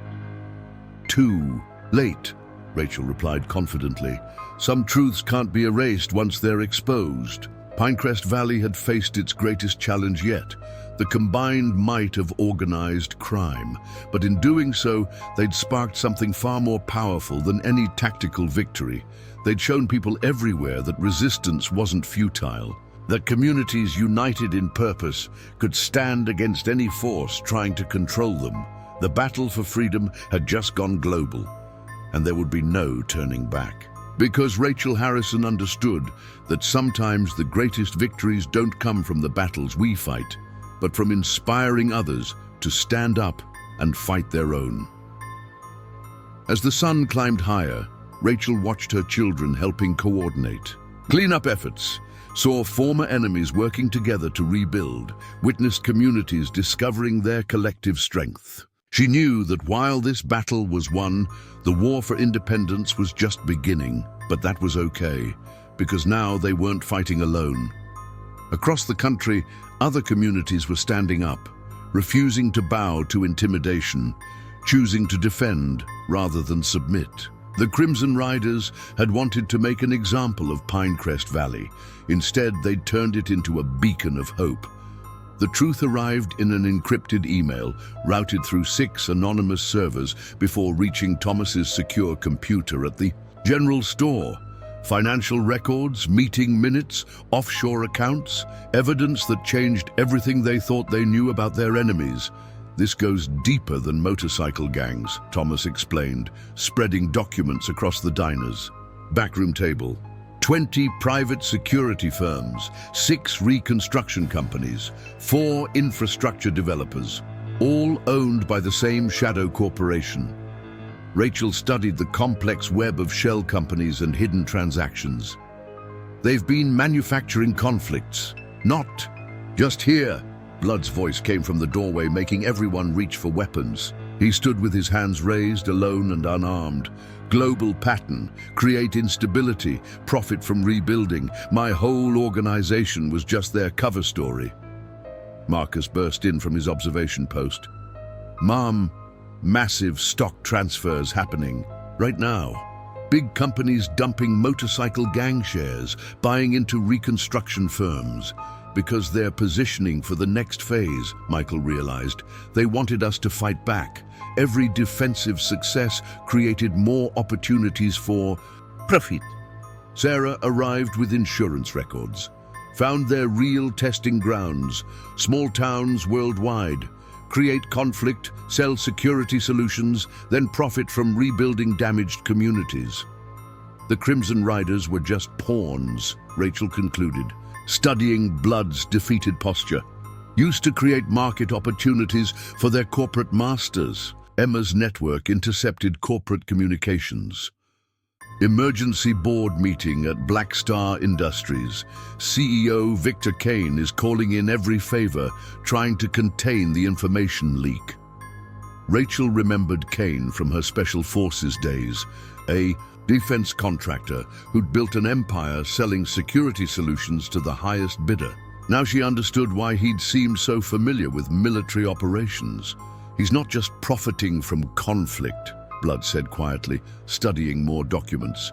Too late, Rachel replied confidently. Some truths can't be erased once they're exposed. Pinecrest Valley had faced its greatest challenge yet, the combined might of organized crime. But in doing so, they'd sparked something far more powerful than any tactical victory. They'd shown people everywhere that resistance wasn't futile, that communities united in purpose could stand against any force trying to control them. The battle for freedom had just gone global, and there would be no turning back. Because Rachel Harrison understood that sometimes the greatest victories don't come from the battles we fight, but from inspiring others to stand up and fight their own. As the sun climbed higher, Rachel watched her children helping coordinate cleanup efforts, saw former enemies working together to rebuild, witnessed communities discovering their collective strength. She knew that while this battle was won, the war for independence was just beginning, but that was okay, because now they weren't fighting alone. Across the country, other communities were standing up, refusing to bow to intimidation, choosing to defend rather than submit. The Crimson Riders had wanted to make an example of Pinecrest Valley. Instead, they'd turned it into a beacon of hope. The truth arrived in an encrypted email routed through 6 anonymous servers before reaching Thomas's secure computer at the general store. Financial records, meeting minutes, offshore accounts, evidence that changed everything they thought they knew about their enemies. This goes deeper than motorcycle gangs, Thomas explained, spreading documents across the diners. Backroom table. 20 private security firms, 6 reconstruction companies, 4 infrastructure developers, all owned by the same shadow corporation. Rachel studied the complex web of shell companies and hidden transactions. They've been manufacturing conflicts, not just here. Blood's voice came from the doorway, making everyone reach for weapons. He stood with his hands raised, alone and unarmed. Global pattern, create instability, profit from rebuilding. My whole organization was just their cover story. Marcus burst in from his observation post. Mom, massive stock transfers happening right now. Big companies dumping motorcycle gang shares, buying into reconstruction firms. Because they're positioning for the next phase, Michael realized. They wanted us to fight back. Every defensive success created more opportunities for profit. Sarah arrived with insurance records, found their real testing grounds, small towns worldwide. Create conflict, sell security solutions, then profit from rebuilding damaged communities. The Crimson Riders were just pawns, Rachel concluded, studying Blood's defeated posture. Used to create market opportunities for their corporate masters. Emma's network intercepted corporate communications. Emergency board meeting at Black Star Industries. CEO Victor Kane is calling in every favor, trying to contain the information leak. Rachel remembered Kane from her Special Forces days, a defense contractor who'd built an empire selling security solutions to the highest bidder. Now she understood why he'd seemed so familiar with military operations. He's not just profiting from conflict, Blood said quietly, studying more documents.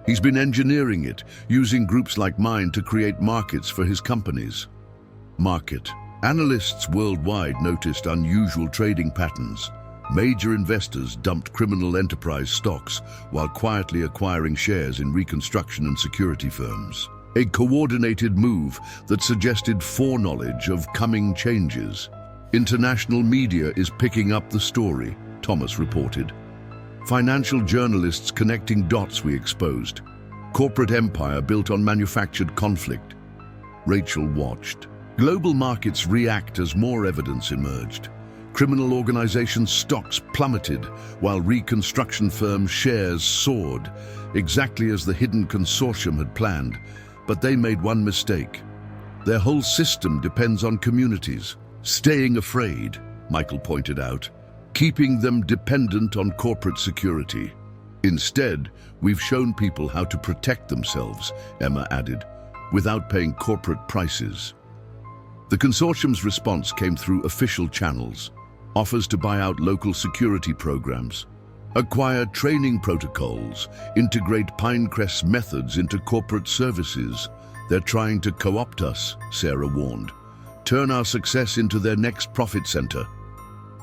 He's been engineering it, using groups like mine to create markets for his companies. Market. Analysts worldwide noticed unusual trading patterns. Major investors dumped criminal enterprise stocks while quietly acquiring shares in reconstruction and security firms. A coordinated move that suggested foreknowledge of coming changes. International media is picking up the story, Thomas reported. Financial journalists connecting dots we exposed. Corporate empire built on manufactured conflict. Rachel watched. Global markets react as more evidence emerged. Criminal organizations' stocks plummeted, while reconstruction firms' shares soared, exactly as the hidden consortium had planned. But they made one mistake. Their whole system depends on communities. Staying afraid, Michael pointed out, keeping them dependent on corporate security. Instead, we've shown people how to protect themselves, Emma added, without paying corporate prices. The consortium's response came through official channels. Offers to buy out local security programs, acquire training protocols, integrate Pinecrest methods into corporate services. They're trying to co-opt us, Sarah warned. Turn our success into their next profit center.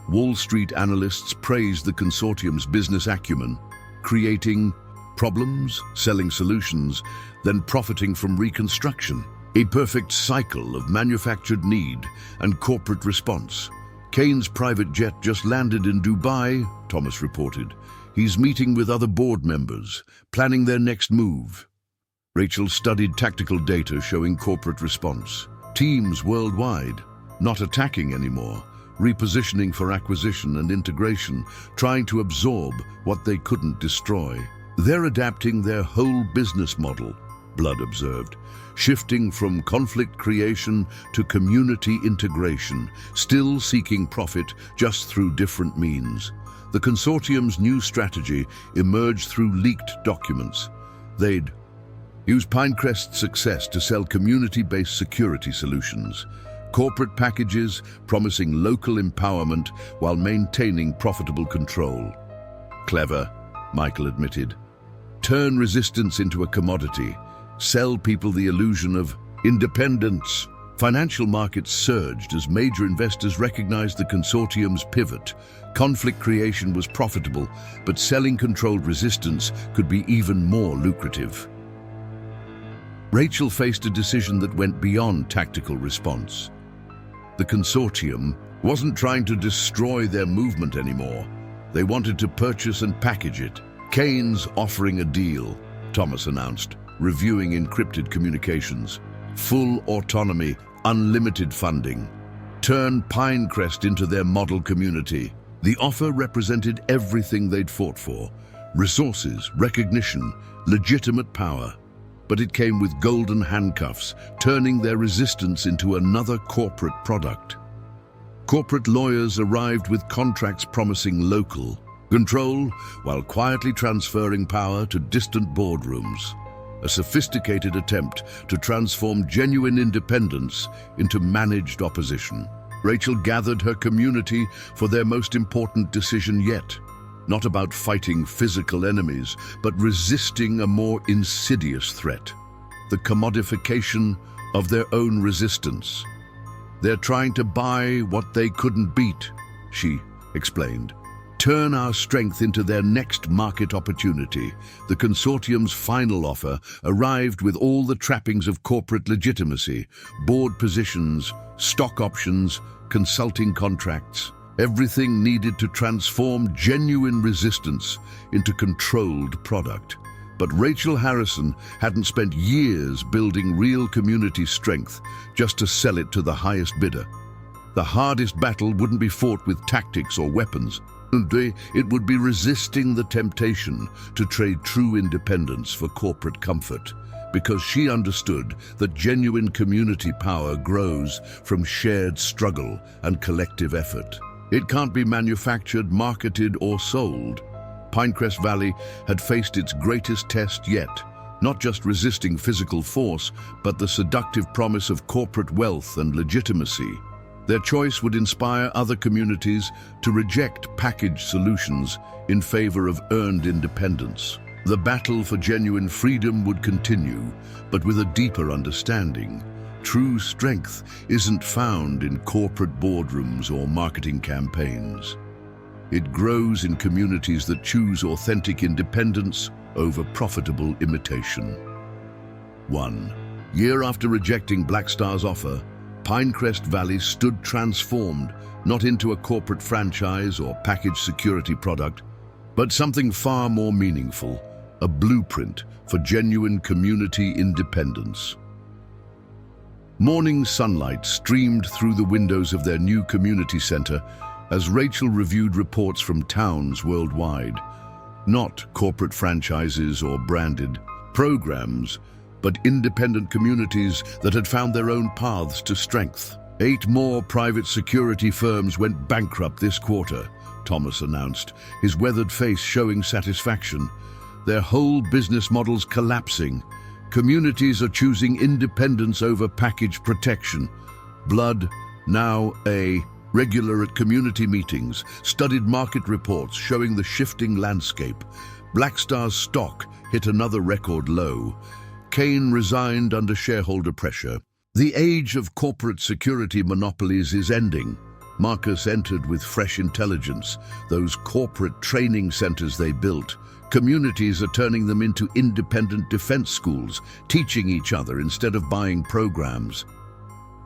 Wall Street analysts praised the consortium's business acumen, creating problems, selling solutions, then profiting from reconstruction. A perfect cycle of manufactured need and corporate response. Kane's private jet just landed in Dubai, Thomas reported. He's meeting with other board members, planning their next move. Rachel studied tactical data showing corporate response. Teams worldwide, not attacking anymore, repositioning for acquisition and integration, trying to absorb what they couldn't destroy. They're adapting their whole business model, Blood observed, shifting from conflict creation to community integration, still seeking profit just through different means. The consortium's new strategy emerged through leaked documents. They'd use Pinecrest's success to sell community-based security solutions, corporate packages promising local empowerment while maintaining profitable control. Clever, Michael admitted. Turn resistance into a commodity. Sell people the illusion of independence. Financial markets surged as major investors recognized the consortium's pivot. Conflict creation was profitable, but selling controlled resistance could be even more lucrative. Rachel faced a decision that went beyond tactical response. The consortium wasn't trying to destroy their movement anymore. They wanted to purchase and package it. Kane's offering a deal. Thomas announced, reviewing encrypted communications. Full autonomy, unlimited funding. Turn Pinecrest into their model community. The offer represented everything they'd fought for. Resources, recognition, legitimate power. But it came with golden handcuffs, turning their resistance into another corporate product. Corporate lawyers arrived with contracts promising local control while quietly transferring power to distant boardrooms. A sophisticated attempt to transform genuine independence into managed opposition. Rachel gathered her community for their most important decision yet. Not about fighting physical enemies, but resisting a more insidious threat. The commodification of their own resistance. They're trying to buy what they couldn't beat, she explained. Turn our strength into their next market opportunity. The consortium's final offer arrived with all the trappings of corporate legitimacy, board positions, stock options, consulting contracts, everything needed to transform genuine resistance into controlled product. But Rachel Harrison hadn't spent years building real community strength just to sell it to the highest bidder. The hardest battle wouldn't be fought with tactics or weapons. It would be resisting the temptation to trade true independence for corporate comfort, because she understood that genuine community power grows from shared struggle and collective effort. It can't be manufactured, marketed, or sold. Pinecrest Valley had faced its greatest test yet, not just resisting physical force, but the seductive promise of corporate wealth and legitimacy. Their choice would inspire other communities to reject packaged solutions in favor of earned independence. The battle for genuine freedom would continue, but with a deeper understanding. True strength isn't found in corporate boardrooms or marketing campaigns. It grows in communities that choose authentic independence over profitable imitation. 1. Year after rejecting Blackstar's offer, Pinecrest Valley stood transformed, not into a corporate franchise or packaged security product, but something far more meaningful, a blueprint for genuine community independence. Morning sunlight streamed through the windows of their new community center as Rachel reviewed reports from towns worldwide. Not corporate franchises or branded programs, but independent communities that had found their own paths to strength. 8 more private security firms went bankrupt this quarter, Thomas announced, his weathered face showing satisfaction. Their whole business models collapsing. Communities are choosing independence over package protection. Blood, now a regular at community meetings, studied market reports showing the shifting landscape. Blackstar's stock hit another record low. Kane resigned under shareholder pressure. The age of corporate security monopolies is ending. Marcus entered with fresh intelligence. Those corporate training centers they built, communities are turning them into independent defense schools, teaching each other instead of buying programs.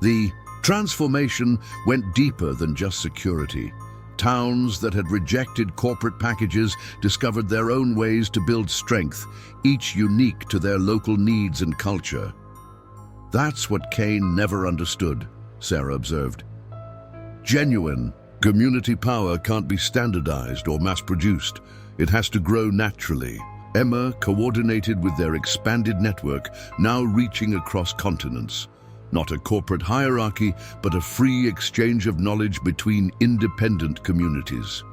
The transformation went deeper than just security. Towns that had rejected corporate packages discovered their own ways to build strength, each unique to their local needs and culture. That's what Kane never understood, Sarah observed. Genuine community power can't be standardized or mass-produced. It has to grow naturally. Emma coordinated with their expanded network, now reaching across continents. Not a corporate hierarchy, but a free exchange of knowledge between independent communities.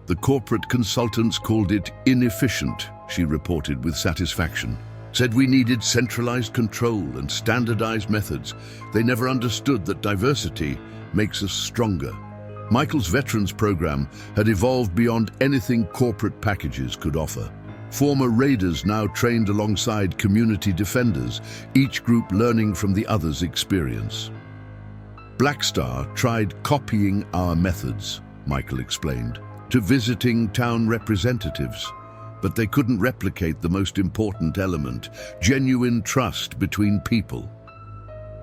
The corporate consultants called it inefficient, she reported with satisfaction. Said we needed centralized control and standardized methods. They never understood that diversity makes us stronger. Michael's Veterans Program had evolved beyond anything corporate packages could offer. Former raiders now trained alongside community defenders, each group learning from the other's experience. Blackstar tried copying our methods, Michael explained, to visiting town representatives, but they couldn't replicate the most important element, genuine trust between people.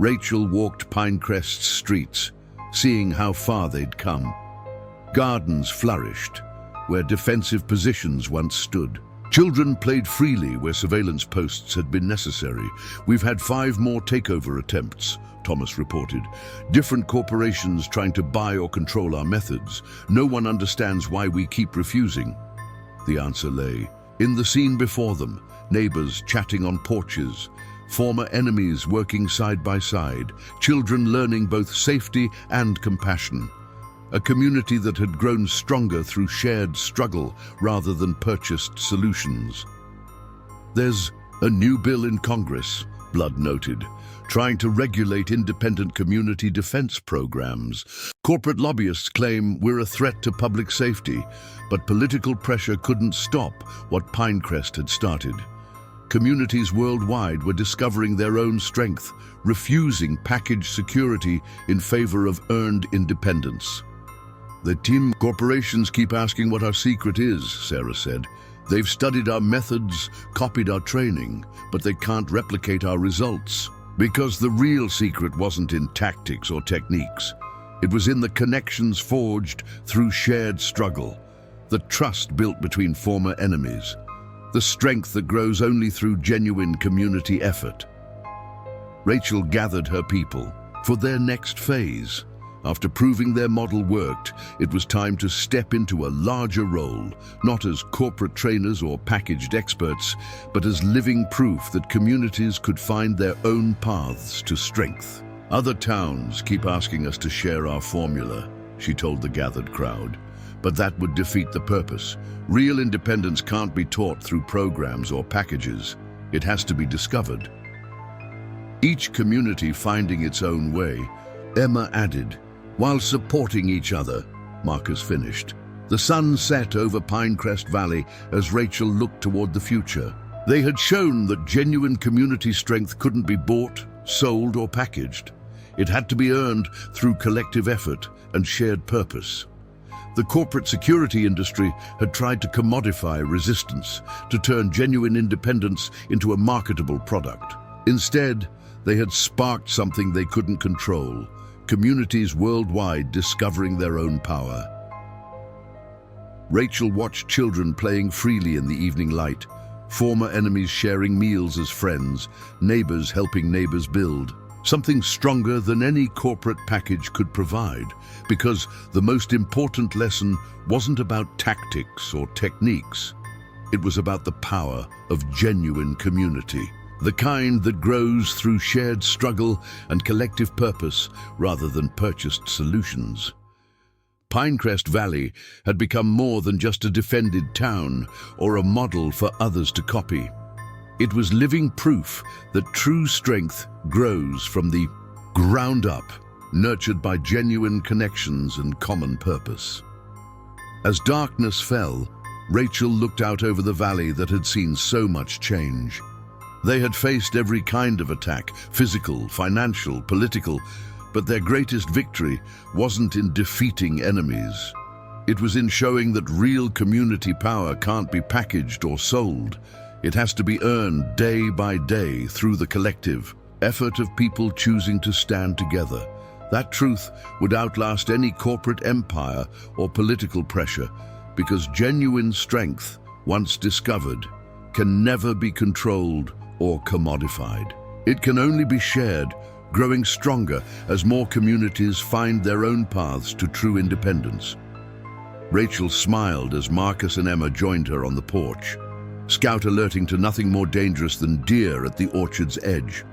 Rachel walked Pinecrest's streets, seeing how far they'd come. Gardens flourished, where defensive positions once stood. Children played freely where surveillance posts had been necessary. We've had 5 more takeover attempts, Thomas reported. Different corporations trying to buy or control our methods. No one understands why we keep refusing. The answer lay in the scene before them, neighbors chatting on porches, former enemies working side by side, children learning both safety and compassion. A community that had grown stronger through shared struggle rather than purchased solutions. There's a new bill in Congress, Blood noted, trying to regulate independent community defense programs. Corporate lobbyists claim we're a threat to public safety, but political pressure couldn't stop what Pinecrest had started. Communities worldwide were discovering their own strength, refusing packaged security in favor of earned independence. The team corporations keep asking what our secret is, Sarah said. They've studied our methods, copied our training, but they can't replicate our results. Because the real secret wasn't in tactics or techniques. It was in the connections forged through shared struggle, the trust built between former enemies, the strength that grows only through genuine community effort. Rachel gathered her people for their next phase. After proving their model worked, it was time to step into a larger role, not as corporate trainers or packaged experts, but as living proof that communities could find their own paths to strength. Other towns keep asking us to share our formula, she told the gathered crowd. But that would defeat the purpose. Real independence can't be taught through programs or packages. It has to be discovered. Each community finding its own way, Emma added, while supporting each other, Marcus finished. The sun set over Pinecrest Valley as Rachel looked toward the future. They had shown that genuine community strength couldn't be bought, sold, or packaged. It had to be earned through collective effort and shared purpose. The corporate security industry had tried to commodify resistance, to turn genuine independence into a marketable product. Instead, they had sparked something they couldn't control, communities worldwide discovering their own power. Rachel watched children playing freely in the evening light, former enemies sharing meals as friends, neighbors helping neighbors build. Something stronger than any corporate package could provide, because the most important lesson wasn't about tactics or techniques. It was about the power of genuine community. The kind that grows through shared struggle and collective purpose rather than purchased solutions. Pinecrest Valley had become more than just a defended town or a model for others to copy. It was living proof that true strength grows from the ground up, nurtured by genuine connections and common purpose. As darkness fell, Rachel looked out over the valley that had seen so much change. They had faced every kind of attack, physical, financial, political, but their greatest victory wasn't in defeating enemies. It was in showing that real community power can't be packaged or sold. It has to be earned day by day through the collective effort of people choosing to stand together. That truth would outlast any corporate empire or political pressure, because genuine strength, once discovered, can never be controlled or commodified. It can only be shared, growing stronger as more communities find their own paths to true independence. Rachel smiled as Marcus and Emma joined her on the porch, Scout alerting to nothing more dangerous than deer at the orchard's edge.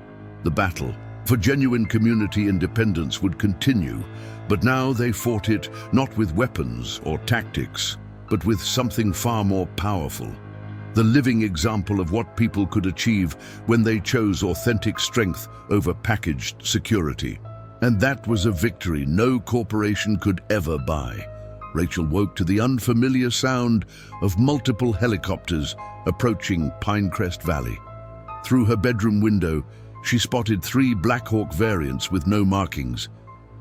The battle for genuine community independence would continue, but now they fought it not with weapons or tactics, but with something far more powerful. The living example of what people could achieve when they chose authentic strength over packaged security. And that was a victory no corporation could ever buy. Rachel woke to the unfamiliar sound of multiple helicopters approaching Pinecrest Valley. Through her bedroom window, she spotted 3 Black Hawk variants with no markings.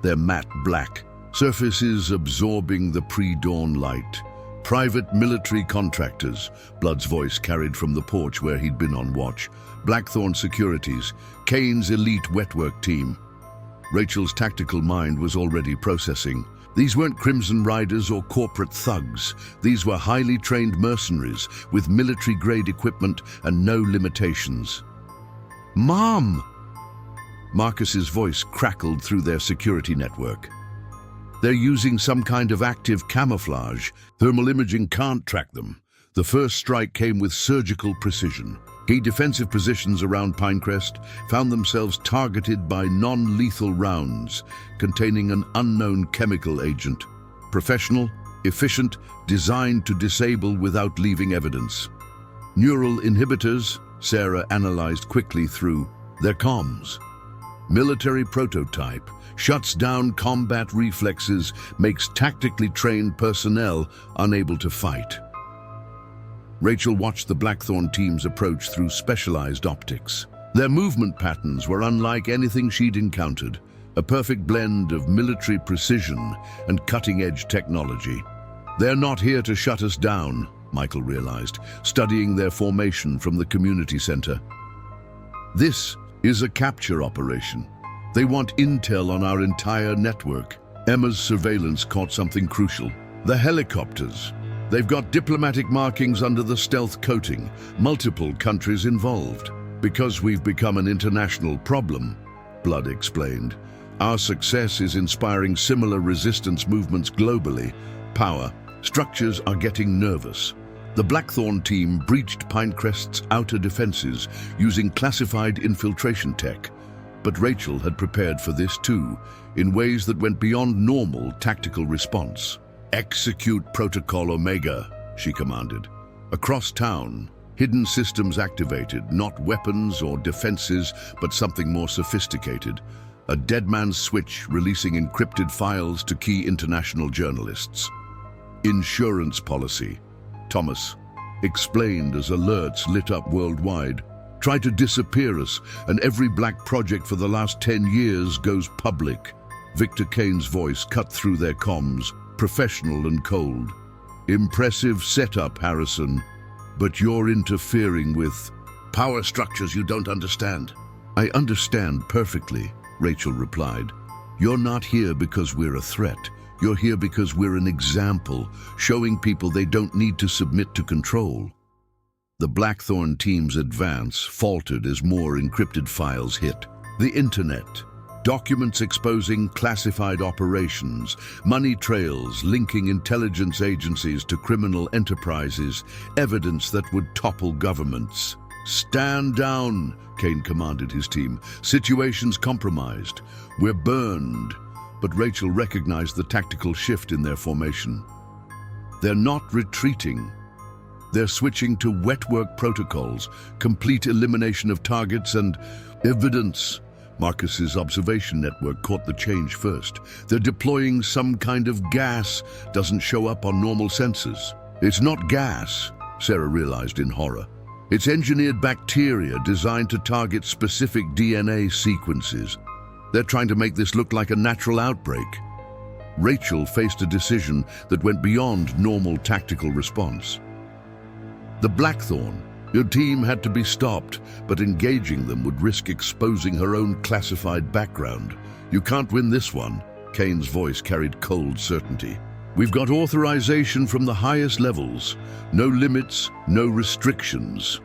Their matte black, surfaces absorbing the pre-dawn light. Private military contractors, Blood's voice carried from the porch where he'd been on watch. Blackthorn Securities, Kane's elite wetwork team. Rachel's tactical mind was already processing. These weren't Crimson Riders or corporate thugs. These were highly trained mercenaries with military-grade equipment and no limitations. "Mom!" Marcus's voice crackled through their security network. "They're using some kind of active camouflage. Thermal imaging can't track them." The first strike came with surgical precision. Key defensive positions around Pinecrest found themselves targeted by non-lethal rounds containing an unknown chemical agent. Professional, efficient, designed to disable without leaving evidence. Neural inhibitors, Sarah analyzed quickly through their comms. Military prototype, shuts down combat reflexes, makes tactically trained personnel unable to fight. Rachel watched the Blackthorn teams approach through specialized optics. Their movement patterns were unlike anything she'd encountered, a perfect blend of military precision and cutting-edge technology. "They're not here to shut us down," Michael realized, studying their formation from the community center. "This is a capture operation. They want intel on our entire network." Emma's surveillance caught something crucial. The helicopters. They've got diplomatic markings under the stealth coating, multiple countries involved. "Because we've become an international problem," Blood explained. "Our success is inspiring similar resistance movements globally. Power structures are getting nervous." The Blackthorn team breached Pinecrest's outer defenses using classified infiltration tech. But Rachel had prepared for this too, in ways that went beyond normal tactical response. "Execute Protocol Omega," she commanded. Across town, hidden systems activated, not weapons or defenses, but something more sophisticated. A dead man's switch releasing encrypted files to key international journalists. "Insurance policy," Thomas explained as alerts lit up worldwide. "Try to disappear us, and every black project for the last 10 years goes public." Victor Kane's voice cut through their comms, professional and cold. "Impressive setup, Harrison, but you're interfering with power structures you don't understand." "I understand perfectly," Rachel replied. "You're not here because we're a threat. You're here because we're an example, showing people they don't need to submit to control." The Blackthorn team's advance faltered as more encrypted files hit. The internet. Documents exposing classified operations, money trails linking intelligence agencies to criminal enterprises, evidence that would topple governments. "Stand down," Kane commanded his team. "Situation's compromised. We're burned." But Rachel recognized the tactical shift in their formation. They're not retreating. They're switching to wet work protocols, complete elimination of targets and evidence. Marcus's observation network caught the change first. They're deploying some kind of gas, doesn't show up on normal sensors. "It's not gas," Sarah realized in horror. "It's engineered bacteria designed to target specific DNA sequences. They're trying to make this look like a natural outbreak." Rachel faced a decision that went beyond normal tactical response. The Blackthorn. Your team had to be stopped, but engaging them would risk exposing her own classified background. "You can't win this one," Kane's voice carried cold certainty. "We've got authorization from the highest levels. No limits, no restrictions."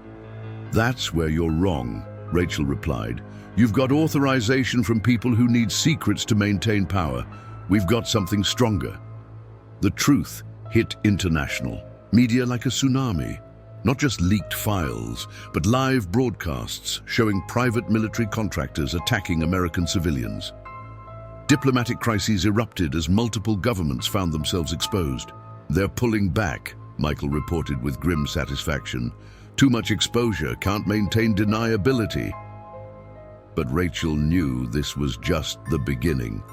"That's where you're wrong," Rachel replied. "You've got authorization from people who need secrets to maintain power. We've got something stronger." The truth hit international. Media like a tsunami. Not just leaked files, but live broadcasts showing private military contractors attacking American civilians. Diplomatic crises erupted as multiple governments found themselves exposed. "They're pulling back," Michael reported with grim satisfaction. "Too much exposure can't maintain deniability." But Rachel knew this was just the beginning.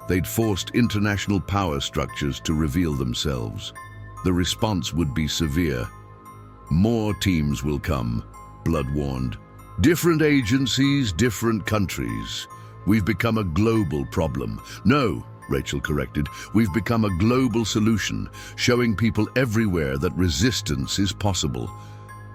They'd forced international power structures to reveal themselves. The response would be severe. "More teams will come," Blood warned. "Different agencies, different countries. We've become a global problem." "No," Rachel corrected, "we've become a global solution, showing people everywhere that resistance is possible."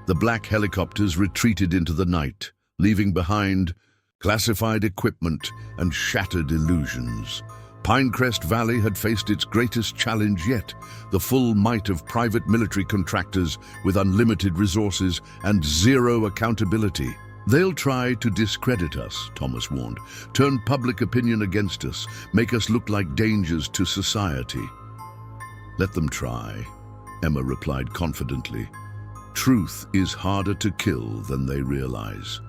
The black helicopters retreated into the night, leaving behind classified equipment and shattered illusions. Pinecrest Valley had faced its greatest challenge yet, the full might of private military contractors with unlimited resources and zero accountability. "They'll try to discredit us," Thomas warned, "turn public opinion against us, make us look like dangers to society." "Let them try," Emma replied confidently. "Truth is harder to kill than they realize."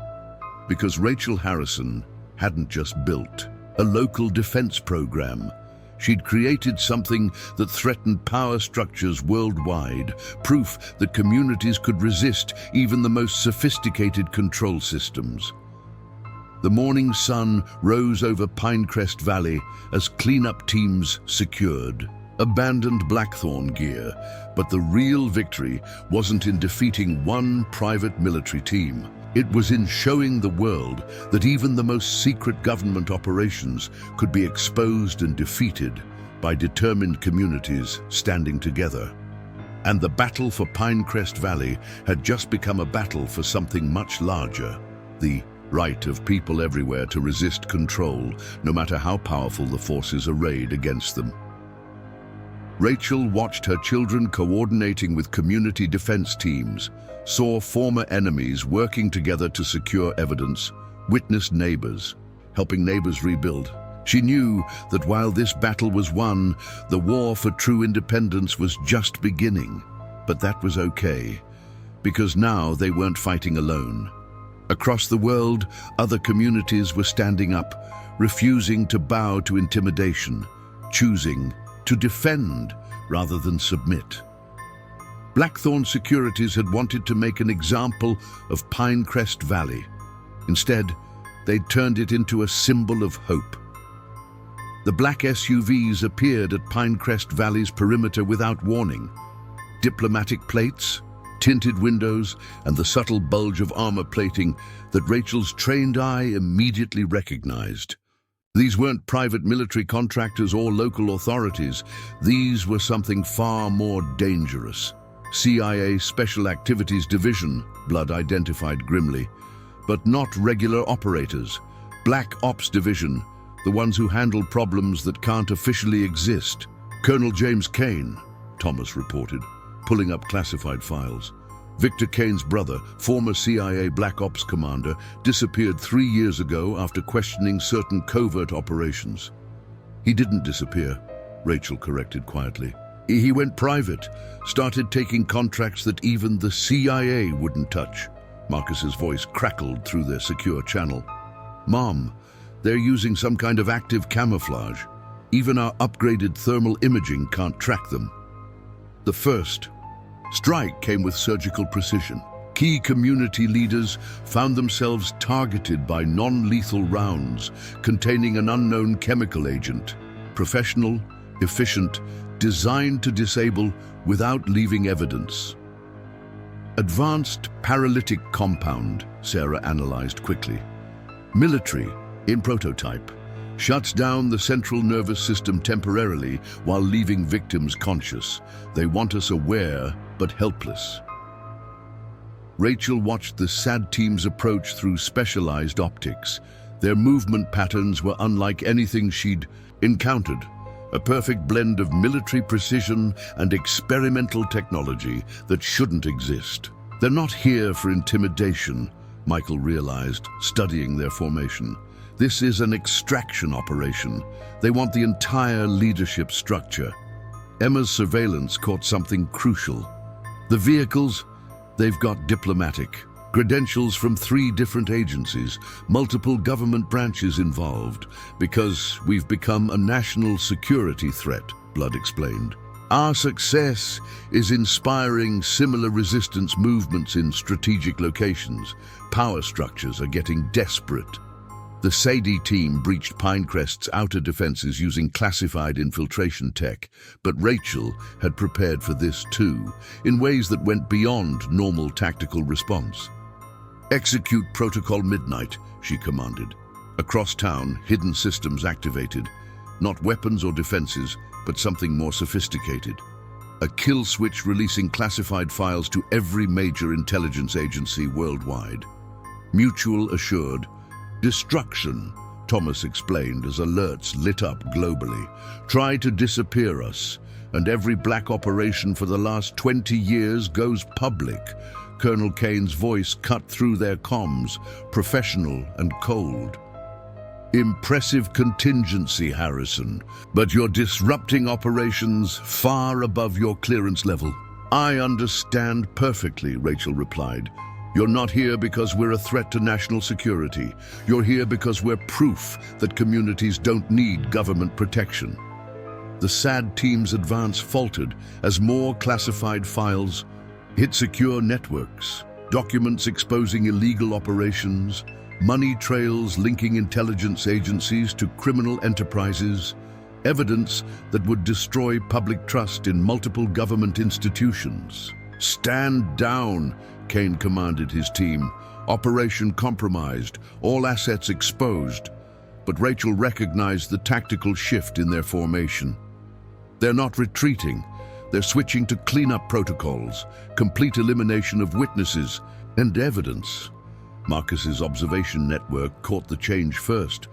Because Rachel Harrison hadn't just built a local defense program. She'd created something that threatened power structures worldwide, proof that communities could resist even the most sophisticated control systems. The morning sun rose over Pinecrest Valley as cleanup teams secured abandoned Blackthorn gear, but the real victory wasn't in defeating one private military team. It was in showing the world that even the most secret government operations could be exposed and defeated by determined communities standing together. And the battle for Pinecrest Valley had just become a battle for something much larger: the right of people everywhere to resist control, no matter how powerful the forces arrayed against them. Rachel watched her children coordinating with community defense teams, saw former enemies working together to secure evidence, witnessed neighbors, helping neighbors rebuild. She knew that while this battle was won, the war for true independence was just beginning. But that was okay, because now they weren't fighting alone. Across the world, other communities were standing up, refusing to bow to intimidation, choosing to defend rather than submit. Blackthorn Securities had wanted to make an example of Pinecrest Valley. Instead, they'd turned it into a symbol of hope. The black SUVs appeared at Pinecrest Valley's perimeter without warning. Diplomatic plates, tinted windows, and the subtle bulge of armor plating that Rachel's trained eye immediately recognized. These weren't private military contractors or local authorities. These were something far more dangerous. CIA Special Activities Division, Blood identified grimly. But not regular operators. Black Ops Division, the ones who handle problems that can't officially exist. Colonel James Kane, Thomas reported, pulling up classified files. Victor Kane's brother, former CIA Black Ops commander, disappeared 3 years ago after questioning certain covert operations. "He didn't disappear," Rachel corrected quietly. "He went private, started taking contracts that even the CIA wouldn't touch." Marcus's voice crackled through their secure channel. "Mom, they're using some kind of active camouflage. Even our upgraded thermal imaging can't track them." The first strike came with surgical precision. Key community leaders found themselves targeted by non-lethal rounds containing an unknown chemical agent. Professional, efficient, designed to disable without leaving evidence. Advanced paralytic compound, Sarah analyzed quickly. Military, in prototype, shuts down the central nervous system temporarily while leaving victims conscious. They want us aware but helpless. Rachel watched the SAD team's approach through specialized optics. Their movement patterns were unlike anything she'd encountered. A perfect blend of military precision and experimental technology that shouldn't exist. "They're not here for intimidation," Michael realized, studying their formation. "This is an extraction operation. They want the entire leadership structure." Emma's surveillance caught something crucial. The vehicles, they've got diplomatic credentials from 3 different agencies, multiple government branches involved, because we've become a national security threat, Blood explained. "Our success is inspiring similar resistance movements in strategic locations. Power structures are getting desperate." The SAD team breached Pinecrest's outer defenses using classified infiltration tech, but Rachel had prepared for this too, in ways that went beyond normal tactical response. "Execute Protocol Midnight," she commanded. Across town, hidden systems activated. Not weapons or defenses, but something more sophisticated. A kill switch releasing classified files to every major intelligence agency worldwide. Mutual assured destruction, Thomas explained as alerts lit up globally. Try to disappear us, and every black operation for the last 20 years goes public. Colonel Kane's voice cut through their comms, professional and cold. Impressive contingency, Harrison, but you're disrupting operations far above your clearance level. I understand perfectly, Rachel replied. You're not here because we're a threat to national security. You're here because we're proof that communities don't need government protection. The SAD team's advance faltered as more classified files hit secure networks, documents exposing illegal operations, money trails linking intelligence agencies to criminal enterprises, evidence that would destroy public trust in multiple government institutions. Stand down, Kane commanded his team. Operation compromised, all assets exposed. But Rachel recognized the tactical shift in their formation. They're not retreating. They're switching to cleanup protocols, complete elimination of witnesses and evidence. Marcus's observation network caught the change first.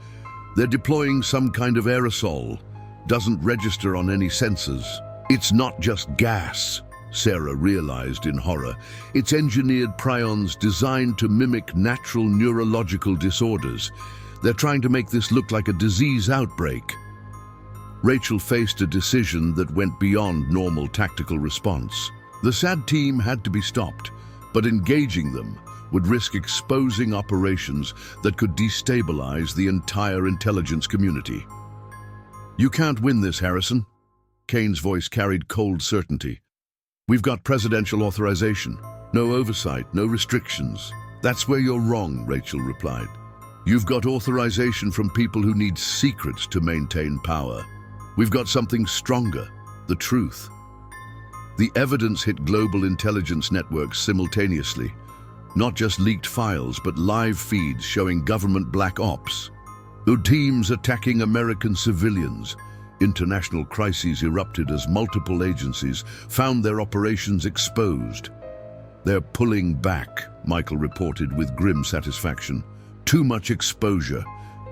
They're deploying some kind of aerosol. Doesn't register on any sensors. It's not just gas, Sarah realized in horror. It's engineered prions designed to mimic natural neurological disorders. They're trying to make this look like a disease outbreak. Rachel faced a decision that went beyond normal tactical response. The SAD team had to be stopped, but engaging them would risk exposing operations that could destabilize the entire intelligence community. You can't win this, Harrison. Kane's voice carried cold certainty. We've got presidential authorization. No oversight, no restrictions. That's where you're wrong, Rachel replied. You've got authorization from people who need secrets to maintain power. We've got something stronger, the truth. The evidence hit global intelligence networks simultaneously. Not just leaked files, but live feeds showing government black ops. The teams attacking American civilians. International crises erupted as multiple agencies found their operations exposed. They're pulling back, Michael reported with grim satisfaction. Too much exposure.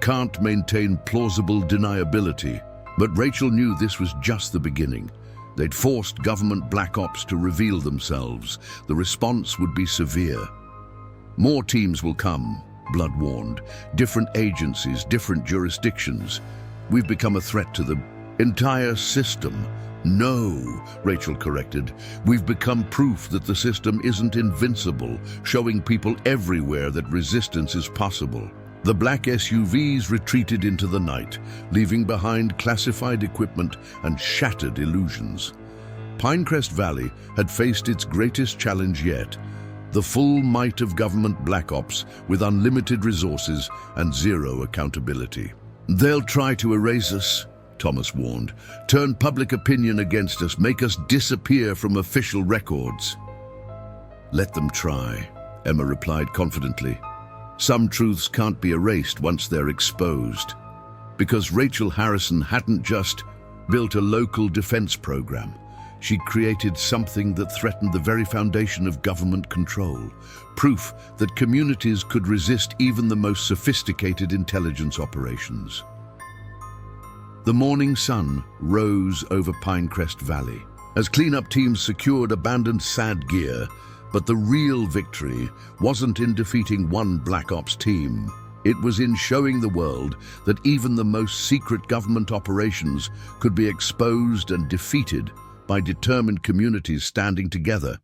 Can't maintain plausible deniability. But Rachel knew this was just the beginning. They'd forced government black ops to reveal themselves. The response would be severe. More teams will come, Blood warned. Different agencies, different jurisdictions. We've become a threat to the entire system. No, Rachel corrected. We've become proof that the system isn't invincible, showing people everywhere that resistance is possible. The black SUVs retreated into the night, leaving behind classified equipment and shattered illusions. Pinecrest Valley had faced its greatest challenge yet, the full might of government black ops with unlimited resources and zero accountability. They'll try to erase us, Thomas warned, turn public opinion against us, make us disappear from official records. Let them try, Emma replied confidently. Some truths can't be erased once they're exposed. Because Rachel Harrison hadn't just built a local defense program. She'd created something that threatened the very foundation of government control. Proof that communities could resist even the most sophisticated intelligence operations. The morning sun rose over Pinecrest Valley as cleanup teams secured abandoned SAD gear. But the real victory wasn't in defeating one Black Ops team. It was in showing the world that even the most secret government operations could be exposed and defeated by determined communities standing together.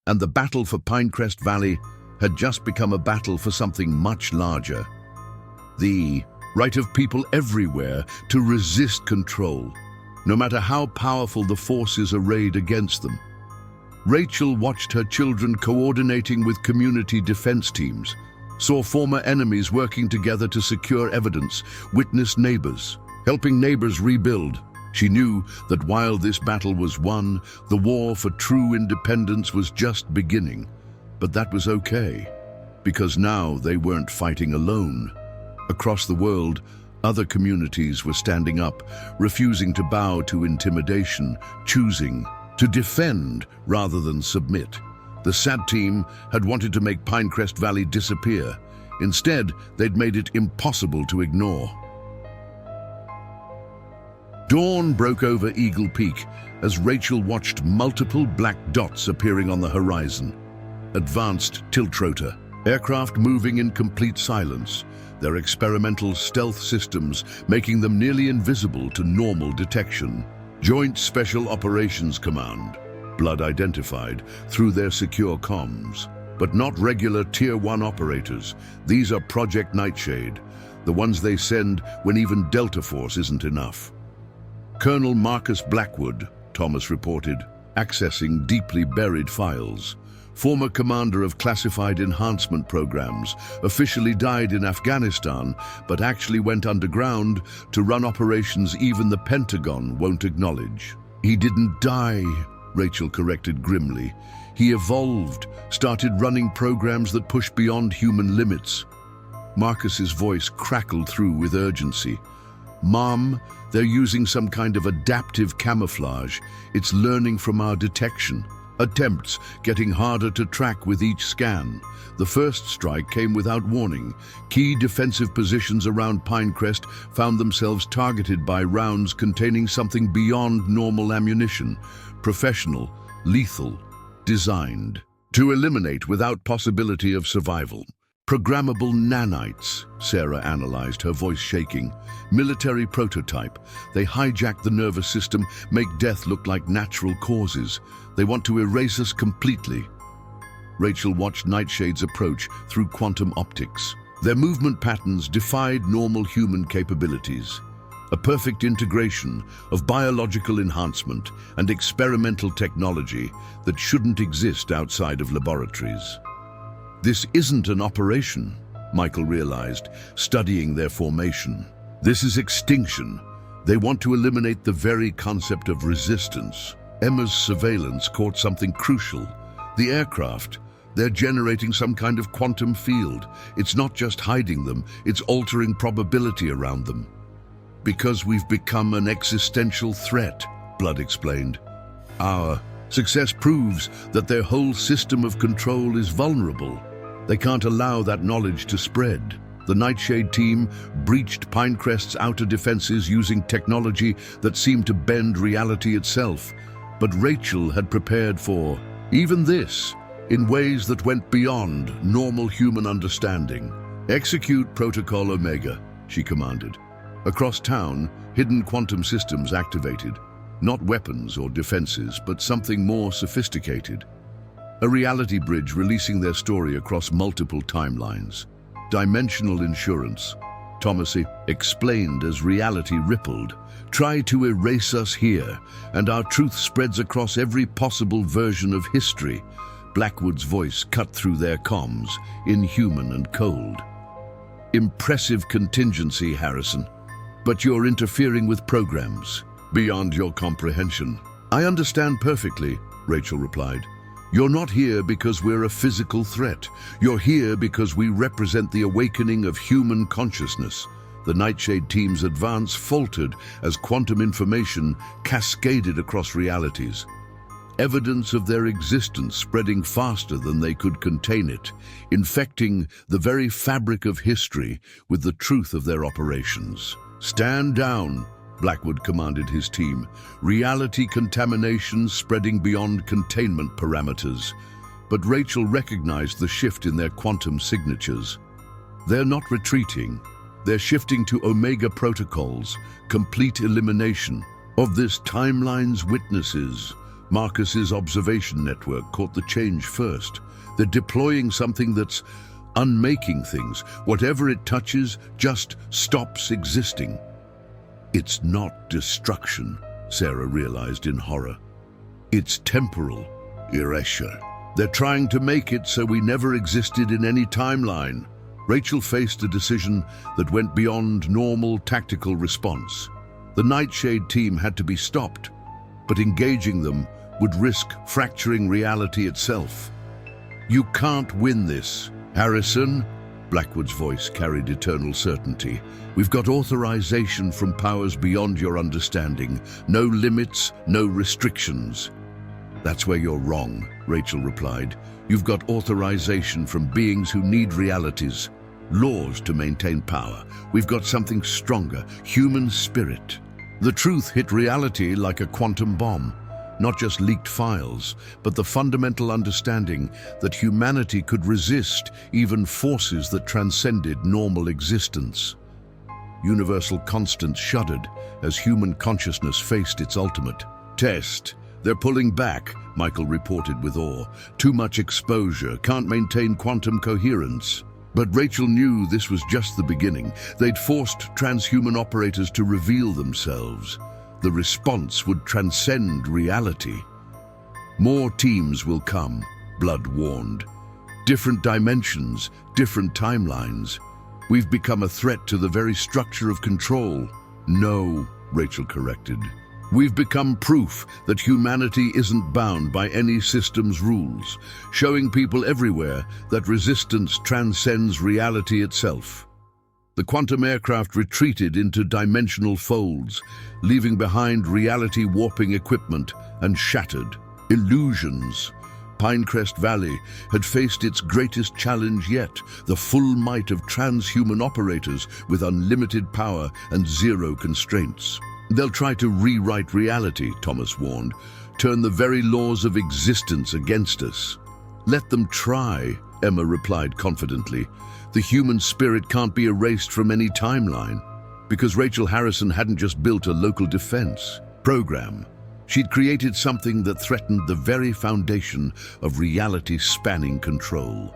And the battle for Pinecrest Valley had just become a battle for something much larger. The right of people everywhere to resist control, no matter how powerful the forces arrayed against them. Rachel watched her children coordinating with community defense teams, saw former enemies working together to secure evidence, witnessed neighbors, helping neighbors rebuild. She knew that while this battle was won, the war for true independence was just beginning. But that was okay, because now they weren't fighting alone. Across the world, other communities were standing up, refusing to bow to intimidation, choosing to defend rather than submit. The SAD team had wanted to make Pinecrest Valley disappear. Instead, they'd made it impossible to ignore. Dawn broke over Eagle Peak as Rachel watched multiple black dots appearing on the horizon. Advanced tiltrotor, aircraft moving in complete silence, their experimental stealth systems making them nearly invisible to normal detection. Joint Special Operations Command, blood identified through their secure comms. But not regular Tier 1 operators. These are Project Nightshade, the ones they send when even Delta Force isn't enough. Colonel Marcus Blackwood, Thomas reported, accessing deeply buried files. Former commander of classified enhancement programs, officially died in Afghanistan, but actually went underground to run operations even the Pentagon won't acknowledge. He didn't die, Rachel corrected grimly. He evolved, started running programs that push beyond human limits. Marcus's voice crackled through with urgency. Mom, they're using some kind of adaptive camouflage. It's learning from our detection. Attempts getting harder to track with each scan. The first strike came without warning. Key defensive positions around Pinecrest found themselves targeted by rounds containing something beyond normal ammunition. Professional, lethal, designed to eliminate without possibility of survival. Programmable nanites, Sarah analyzed, her voice shaking. Military prototype. They hijack the nervous system, make death look like natural causes. They want to erase us completely. Rachel watched Nightshade's approach through quantum optics. Their movement patterns defied normal human capabilities. A perfect integration of biological enhancement and experimental technology that shouldn't exist outside of laboratories. This isn't an operation, Michael realized, studying their formation. This is extinction. They want to eliminate the very concept of resistance. Emma's surveillance caught something crucial. The aircraft. They're generating some kind of quantum field. It's not just hiding them, it's altering probability around them. Because we've become an existential threat, Blood explained. Our success proves that their whole system of control is vulnerable. They can't allow that knowledge to spread. The Nightshade team breached Pinecrest's outer defenses using technology that seemed to bend reality itself. But Rachel had prepared for even this in ways that went beyond normal human understanding. Execute Protocol Omega, she commanded. Across town, hidden quantum systems activated. Not weapons or defenses, but something more sophisticated. A reality bridge releasing their story across multiple timelines. Dimensional insurance, Thomas explained as reality rippled. Try to erase us here, and our truth spreads across every possible version of history. Blackwood's voice cut through their comms, inhuman and cold. Impressive contingency, Harrison. But you're interfering with programs, beyond your comprehension. I understand perfectly, Rachel replied. You're not here because we're a physical threat. You're here because we represent the awakening of human consciousness. The Nightshade team's advance faltered as quantum information cascaded across realities. Evidence of their existence spreading faster than they could contain it, infecting the very fabric of history with the truth of their operations. Stand down, Blackwood commanded his team. Reality contamination spreading beyond containment parameters. But Rachel recognized the shift in their quantum signatures. They're not retreating. They're shifting to Omega protocols, complete elimination of this timeline's witnesses. Marcus's observation network caught the change first. They're deploying something that's unmaking things. Whatever it touches just stops existing. It's not destruction, Sarah realized in horror. It's temporal erasure. They're trying to make it so we never existed in any timeline. Rachel faced a decision that went beyond normal tactical response. The Nightshade team had to be stopped, but engaging them would risk fracturing reality itself. You can't win this, Harrison. Blackwood's voice carried eternal certainty. We've got authorization from powers beyond your understanding. No limits, no restrictions. That's where you're wrong, Rachel replied. You've got authorization from beings who need realities. laws to maintain power. We've got something stronger, human spirit. The truth hit reality like a quantum bomb. Not just leaked files, but the fundamental understanding that humanity could resist even forces that transcended normal existence. Universal constants shuddered as human consciousness faced its ultimate test. They're pulling back, Michael reported with awe. Too much exposure, can't maintain quantum coherence. But Rachel knew this was just the beginning. They'd forced transhuman operators to reveal themselves. The response would transcend reality. More teams will come, Blood warned. Different dimensions, different timelines. We've become a threat to the very structure of control. No, Rachel corrected. We've become proof that humanity isn't bound by any system's rules, showing people everywhere that resistance transcends reality itself. The quantum aircraft retreated into dimensional folds, leaving behind reality-warping equipment and shattered illusions. Pinecrest Valley had faced its greatest challenge yet, the full might of transhuman operators with unlimited power and zero constraints. They'll try to rewrite reality, Thomas warned, turn the very laws of existence against us. Let them try, Emma replied confidently. The human spirit can't be erased from any timeline, because Rachel Harrison hadn't just built a local defense program. She'd created something that threatened the very foundation of reality-spanning control.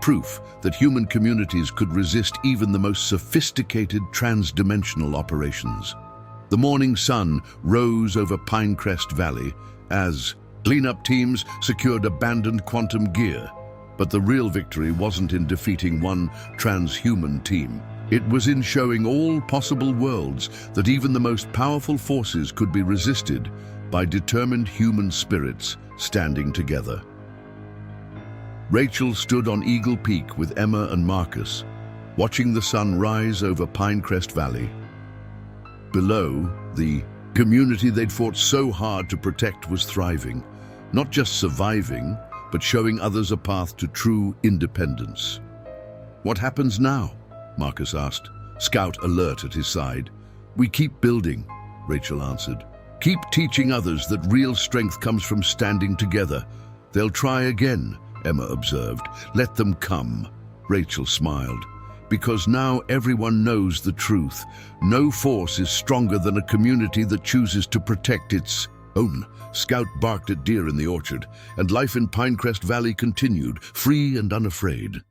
Proof that human communities could resist even the most sophisticated trans-dimensional operations. The morning sun rose over Pinecrest Valley as cleanup teams secured abandoned quantum gear. But the real victory wasn't in defeating one transhuman team. It was in showing all possible worlds that even the most powerful forces could be resisted by determined human spirits standing together. Rachel stood on Eagle Peak with Emma and Marcus, watching the sun rise over Pinecrest Valley. Below, the community they'd fought so hard to protect was thriving, not just surviving, but showing others a path to true independence. What happens now? Marcus asked, Scout alert at his side. We keep building, Rachel answered. Keep teaching others that real strength comes from standing together. They'll try again, Emma observed. Let them come, Rachel smiled. Because now everyone knows the truth. No force is stronger than a community that chooses to protect its own. Scout barked at deer in the orchard, and life in Pinecrest Valley continued, free and unafraid.